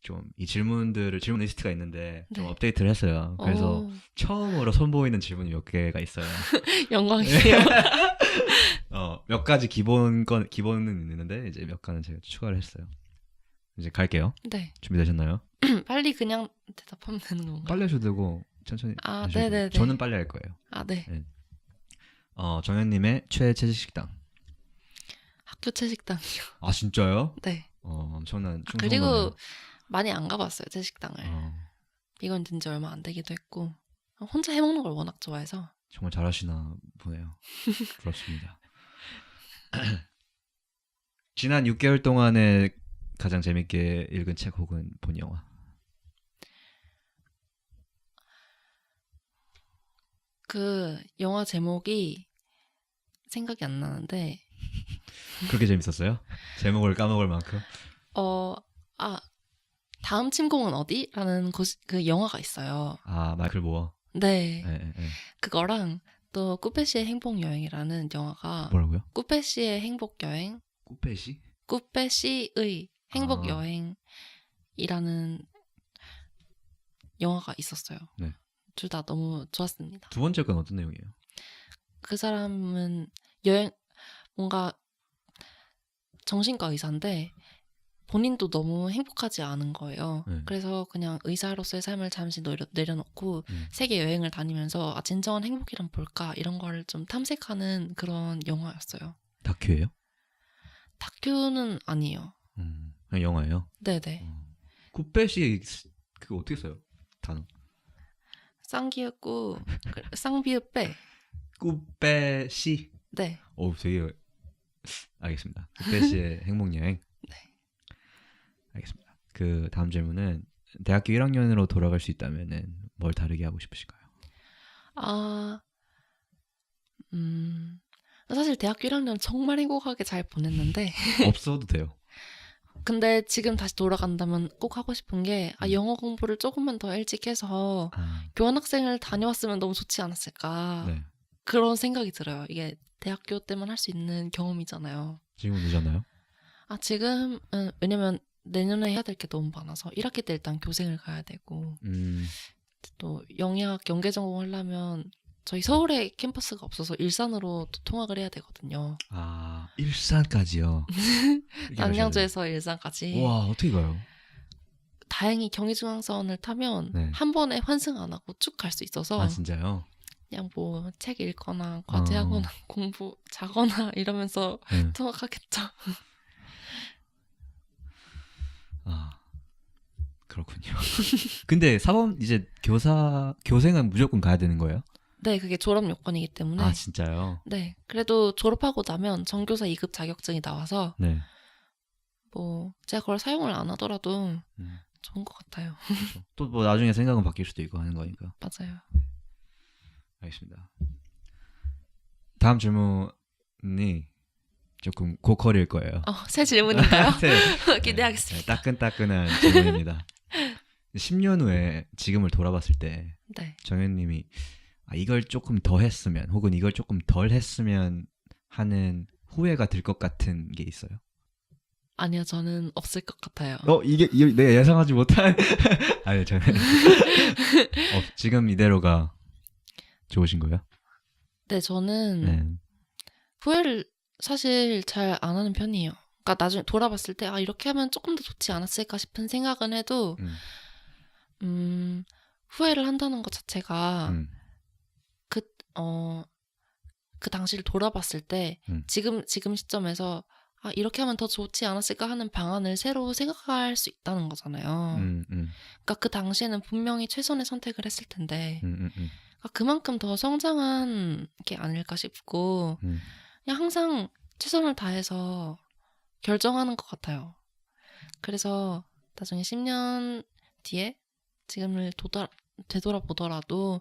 좀 이 질문 리스트가 있는데 좀 네. 업데이트를 했어요. 그래서 처음으로 선보이는 질문이 몇 개가 있어요. 영광이에요. 몇 가지 기본은 있는데 이제 몇 가지는 제가 추가를 했어요. 이제 갈게요. 네. 준비되셨나요? 빨리 그냥 대답하면 되는 건가요? 빨리 하셔도 되고 천천히 하셔도 되고. 네네네. 저는 빨리 할 거예요. 네. 정현님의 최애 채식식당. 학교 채식당이요. 아 진짜요? 네. 엄청난 충성도네요. 그리고 많이 안 가봤어요 채식당을. 비건 된 지 얼마 안 되기도 했고 혼자 해먹는 걸 워낙 좋아해서. 정말 잘하시나 보네요. 부럽습니다. 지난 6개월 동안에 가장 재밌게 읽은 책 혹은 본 영화. 그 영화 제목이 생각이 안 나는데 그렇게 재밌었어요? 제목을 까먹을 만큼? 다음 침공은 어디? 라는 그 영화가 있어요. 아 마이클 모어. 네. 네. 그거랑 또 꾸페시의 행복여행이라는 영화가 뭐라고요? 꾸페시의 행복여행? 꾸페시? 꾸페시의 행복여행이라는 영화가 있었어요. 네. 둘 다 너무 좋았습니다. 두 번째 건 어떤 내용이에요? 그 사람은 뭔가 정신과 의사인데 본인도 너무 행복하지 않은 거예요. 네. 그래서 그냥 의사로서의 삶을 잠시 내려놓고 세계 여행을 다니면서 진정한 행복이란 뭘까 이런 걸 좀 탐색하는 그런 영화였어요. 다큐예요? 다큐는 아니에요. 그냥 영화예요? 네네. 꾸페시 그거 어떻게 써요? 단어. 쌍기였고 쌍비읍 빼. 꾸페시. 네. 되게 알겠습니다. 꾸페시의 행복여행. 네. 알겠습니다. 그 다음 질문은 대학교 1학년으로 돌아갈 수 있다면은 뭘 다르게 하고 싶으실까요? 아, 사실 대학교 1학년 정말 행복하게 잘 보냈는데, 없어도 돼요. 근데 지금 다시 돌아간다면 꼭 하고 싶은 게, 영어 공부를 조금만 더 일찍 해서 아, 교환학생을 다녀왔으면 너무 좋지 않았을까. 네. 그런 생각이 들어요. 이게 대학교 때만 할 수 있는 경험이잖아요. 지금은 늦었나요? 지금은, 왜냐면 내년에 해야 될 게 너무 많아서 1학기 때 일단 교생을 가야 되고, 또 영예학 연계 전공 하려면 저희 서울에 캠퍼스가 없어서 일산으로 또 통학을 해야 되거든요. 아, 일산까지요. 남양주에서 일산까지. 와, 어떻게 가요? 다행히 경의중앙선을 타면 네. 한 번에 환승 안 하고 쭉 갈 수 있어서 아, 진짜요? 그냥 뭐 책 읽거나 과제하거나 공부 자거나 이러면서 네. 통학하겠죠. 아, 그렇군요. 근데 사범 이제 교생은 무조건 가야 되는 거예요? 네, 그게 졸업 요건이기 때문에. 아, 진짜요? 네, 그래도 졸업하고 나면 전교사 2급 자격증이 나와서 네. 뭐 제가 그걸 사용을 안 하더라도 음, 좋은 것 같아요. 그렇죠. 또 뭐 나중에 생각은 바뀔 수도 있고 하는 거니까. 맞아요. 알겠습니다. 다음 질문이 조금 고퀄일 거예요. 새 질문인가요? 네. 기대하겠습니다. 네, 따끈따끈한 질문입니다. 10년 후에 지금을 돌아봤을 때 네. 정현님이 이걸 조금 더 했으면 혹은 이걸 조금 덜 했으면 하는 후회가 들 것 같은 게 있어요? 아니요, 저는 없을 것 같아요. 이게 내가 예상하지 못한 아니요, 저는 지금 이대로가 좋으신 거예요? 네, 저는 네. 후회를 사실 잘 안 하는 편이에요. 그러니까 나중에 돌아봤을 때 이렇게 하면 조금 더 좋지 않았을까 싶은 생각은 해도 후회를 한다는 것 자체가 그 당시를 돌아봤을 때 지금 시점에서 이렇게 하면 더 좋지 않았을까 하는 방안을 새로 생각할 수 있다는 거잖아요. 그러니까 그 당시에는 분명히 최선의 선택을 했을 텐데 그러니까 그만큼 더 성장한 게 아닐까 싶고 그냥 항상 최선을 다해서 결정하는 것 같아요. 그래서 나중에 10년 뒤에 지금을 되돌아보더라도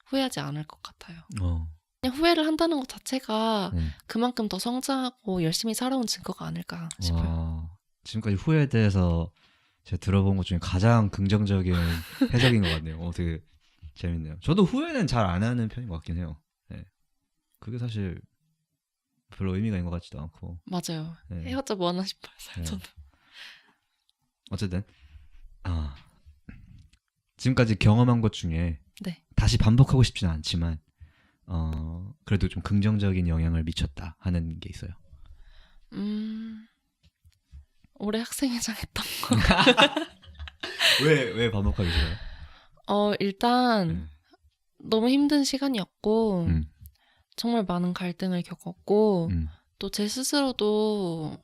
후회하지 않을 것 같아요. 그냥 후회를 한다는 것 자체가 그만큼 더 성장하고 열심히 살아온 증거가 아닐까 싶어요. 지금까지 후회에 대해서 제가 들어본 것 중에 가장 긍정적인 해석인 것 같네요. 되게 재밌네요. 저도 후회는 잘 안 하는 편인 것 같긴 해요. 네. 그게 사실 별로 의미가 있는 것 같지도 않고. 맞아요. 네. 해봤자 뭐하나 싶어요. 네. 저도. 어쨌든 지금까지 경험한 것 중에 네. 다시 반복하고 싶지는 않지만 그래도 좀 긍정적인 영향을 미쳤다 하는 게 있어요. 올해 학생회장 했던 거. 왜 반복하기 싫어요? 일단 너무 힘든 시간이었고 정말 많은 갈등을 겪었고 또 제 스스로도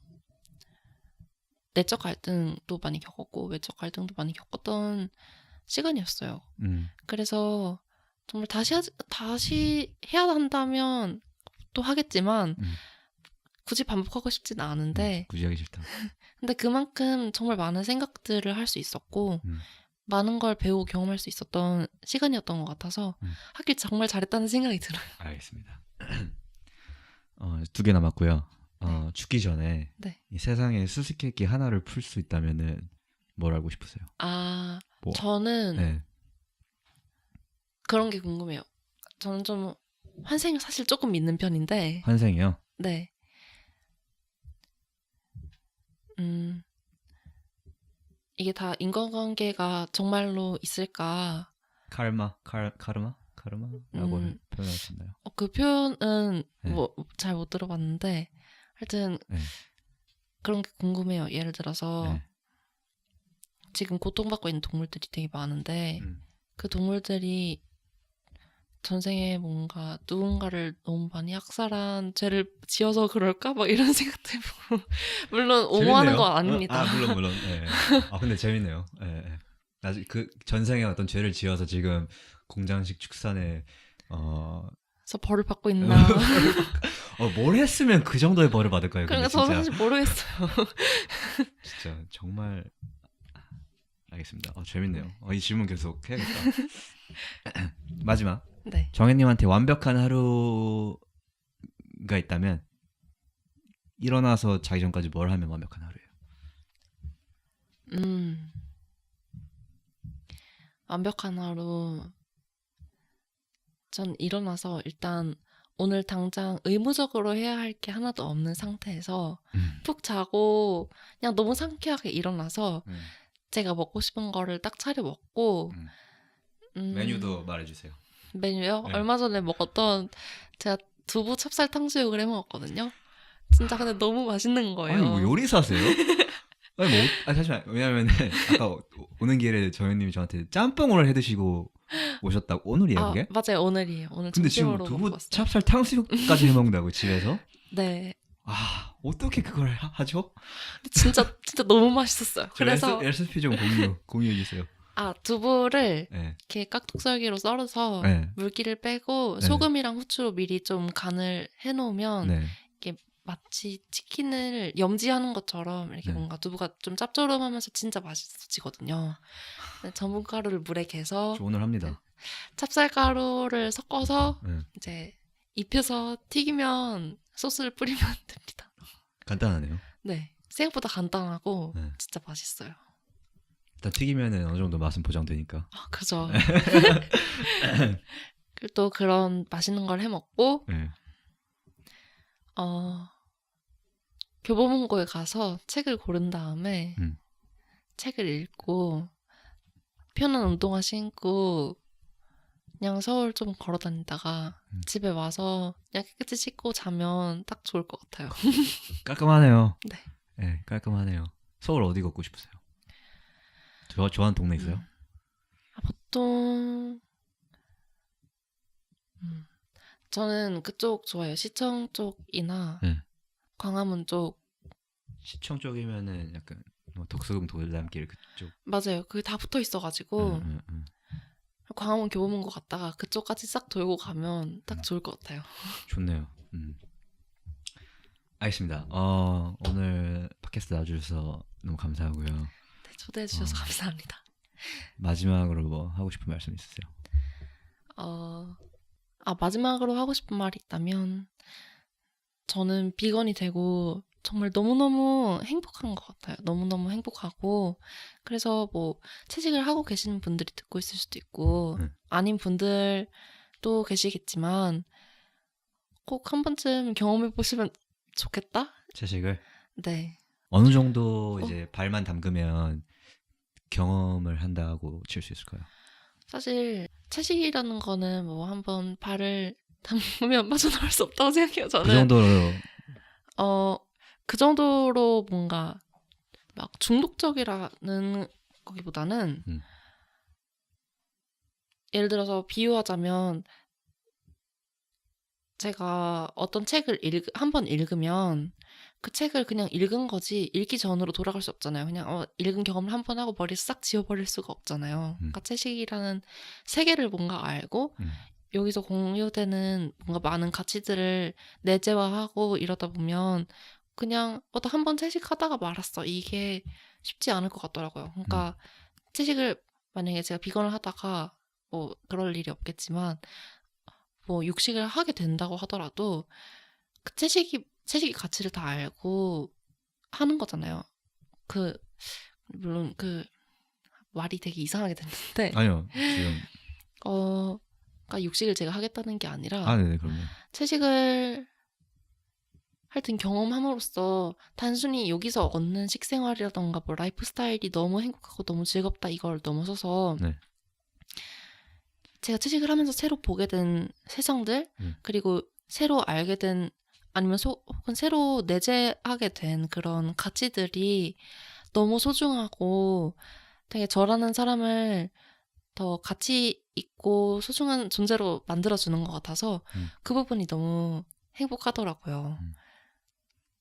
내적 갈등도 많이 겪었고 외적 갈등도 많이 겪었던 시간이었어요. 그래서 정말 다시 해야 한다면 또 하겠지만 굳이 반복하고 싶지는 않은데 굳이 하기 싫다. 근데 그만큼 정말 많은 생각들을 할 수 있었고 많은 걸 배우고 경험할 수 있었던 시간이었던 것 같아서 하길 정말 잘했다는 생각이 들어요. 알겠습니다. 2개 남았고요. 죽기 전에 네. 이 세상에 수수께끼 하나를 풀 수 있다면은 뭘 알고 싶으세요? 뭐? 저는 네. 그런 게 궁금해요. 저는 좀 환생을 사실 조금 믿는 편인데 환생이요? 네. 이게 다 인간관계가 정말로 있을까? 카르마라고 표현하셨나요? 그 표현은 네. 뭐 잘 못 들어봤는데 하여튼 네. 그런 게 궁금해요. 예를 들어서 네. 지금 고통받고 있는 동물들이 되게 많은데 그 동물들이 전생에 뭔가 누군가를 너무 많이 학살한 죄를 지어서 그럴까? 막 이런 생각도 해보고 물론 옹호하는 재밌네요. 건 아닙니다. 물론. 네. 근데 재밌네요. 네. 나중에 그 전생에 어떤 죄를 지어서 지금 공장식 축산에 그래서 벌을 받고 있나? 뭘 했으면 그 정도의 벌을 받을까요? 그러니까 근데 저는 진짜. 사실 모르겠어요. 진짜 정말 알겠습니다. 재밌네요. 이 질문 계속 해야겠다. 마지막 네. 정혜님한테 완벽한 하루가 있다면 일어나서 자기 전까지 뭘 하면 완벽한 하루예요? 완벽한 하루. 전 일어나서 일단 오늘 당장 의무적으로 해야 할 게 하나도 없는 상태에서 푹 자고 그냥 너무 상쾌하게 일어나서 제가 먹고 싶은 거를 딱 차려 먹고 메뉴도 말해주세요. 메뉴요? 네. 얼마 전에 먹었던 제가 두부 찹쌀 탕수육을 해 먹었거든요. 진짜 근데 너무 맛있는 거예요. 아니 뭐 요리사세요? 아니 잠시만. 왜냐면은 아까 오는 길에 정현님이 저한테 짬뽕을 해 드시고 오셨다고. 오늘이에요 그게? 맞아요. 오늘이에요. 오늘 근데 지금 점심으로 두부 먹고 왔어요. 찹쌀 탕수육까지 해 먹는다고 집에서? 네. 어떻게 그걸 하죠? 근데 진짜 너무 맛있었어요. 그래서 레시피 좀 공유해 주세요. 두부를 네. 이렇게 깍둑썰기로 썰어서 네. 물기를 빼고 네. 소금이랑 후추로 미리 좀 간을 해놓으면 네. 마치 치킨을 염지하는 것처럼 이렇게 네. 뭔가 두부가 좀 짭조름하면서 진짜 맛있어지거든요. 전분가루를 물에 개서 오늘 합니다. 찹쌀가루를 섞어서 네. 이제 입혀서 튀기면 소스를 뿌리면 됩니다. 간단하네요. 네, 생각보다 간단하고 네. 진짜 맛있어요. 일단 튀기면은 어느 정도 맛은 보장되니까. 그죠. 그리고 또 그런 맛있는 걸 해 먹고 네. 교보문고에 가서 책을 고른 다음에 책을 읽고 편한 운동화 신고 그냥 서울 좀 걸어 다니다가 집에 와서 그냥 깨끗이 씻고 자면 딱 좋을 것 같아요. 깔끔하네요. 네. 네, 깔끔하네요. 서울 어디 걷고 싶으세요? 좋아하는 동네 있어요? 보통 저는 그쪽 좋아해요. 시청 쪽이나 네. 광화문 쪽. 시청 쪽이면은 약간 뭐 덕수궁 돌담길 그쪽. 맞아요. 그게 다 붙어 있어가지고 광화문 교보문고 갔다가 그쪽까지 싹 돌고 가면 딱 좋을 것 같아요. 좋네요. 알겠습니다. 오늘 팟캐스트 나와주셔서 너무 감사하고요. 네, 초대해 주셔서 감사합니다. 마지막으로 뭐 하고 싶은 말씀 있으세요? 마지막으로 하고 싶은 말이 있다면 저는 비건이 되고 정말 너무너무 행복한 것 같아요. 너무너무 행복하고 그래서 뭐 채식을 하고 계시는 분들이 듣고 있을 수도 있고 아닌 분들도 계시겠지만 꼭 한 번쯤 경험해 보시면 좋겠다? 채식을? 네. 어느 정도 이제 발만 담그면 경험을 한다고 칠 수 있을까요? 사실 채식이라는 거는 뭐 한번 발을 담그면 빠져나올 수 없다고 생각해요. 저는. 그 정도로 그 정도로 뭔가 막 중독적이라는 거기보다는 예를 들어서 비유하자면 제가 어떤 책을 한번 읽으면 그 책을 그냥 읽은 거지 읽기 전으로 돌아갈 수 없잖아요. 그냥 읽은 경험을 한 번 하고 머리 싹 지워버릴 수가 없잖아요. 그러니까 채식이라는 세계를 뭔가 알고 여기서 공유되는 뭔가 많은 가치들을 내재화하고 이러다 보면 그냥 한 번 채식하다가 말았어. 이게 쉽지 않을 것 같더라고요. 그러니까 채식을 만약에 제가 비건을 하다가 뭐 그럴 일이 없겠지만 뭐 육식을 하게 된다고 하더라도 그 채식이 가치를 다 알고 하는 거잖아요. 물론 말이 되게 이상하게 됐는데 아니요 지금 그러니까 육식을 제가 하겠다는 게 아니라 네네 그럼요. 채식을 하여튼 경험함으로써 단순히 여기서 얻는 식생활이라던가 뭐 라이프 스타일이 너무 행복하고 너무 즐겁다 이걸 넘어서서 네. 제가 채식을 하면서 새로 보게 된 세상들 그리고 새로 알게 된 아니면 혹은 새로 내재하게 된 그런 가치들이 너무 소중하고 되게 저라는 사람을 더 가치 있고 소중한 존재로 만들어주는 것 같아서 그 부분이 너무 행복하더라고요.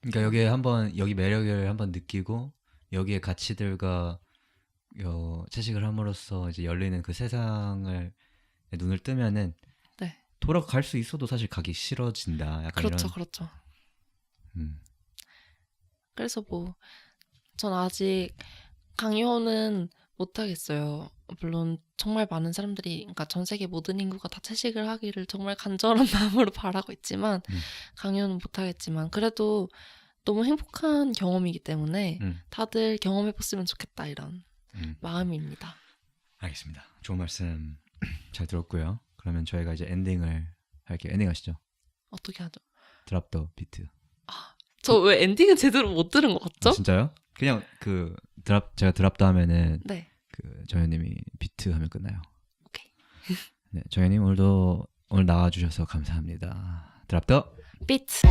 그러니까 여기 매력을 한번 느끼고 여기에 가치들과 채식을 함으로써 이제 열리는 그 세상을 눈을 뜨면은 네. 돌아갈 수 있어도 사실 가기 싫어진다. 약간 그렇죠, 이런. 그렇죠. 그래서 뭐 전 아직 강요는 못하겠어요. 물론 정말 많은 사람들이, 그러니까 전 세계 모든 인구가 다 채식을 하기를 정말 간절한 마음으로 바라고 있지만 강요는 못하겠지만 그래도 너무 행복한 경험이기 때문에 다들 경험해봤으면 좋겠다 이런 마음입니다. 알겠습니다. 좋은 말씀 잘 들었고요. 그러면 저희가 이제 엔딩을 할게요. 엔딩 하시죠. 어떻게 하죠? 드랍 더 비트. 저 왜 엔딩은 제대로 못 들은 것 같죠? 진짜요? 그냥 그 제가 드랍 더 하면은 네. 그 정현님이 비트 하면 끝나요. 오케이. 네, 정현님 오늘 나와주셔서 감사합니다. 드랍 더 비트.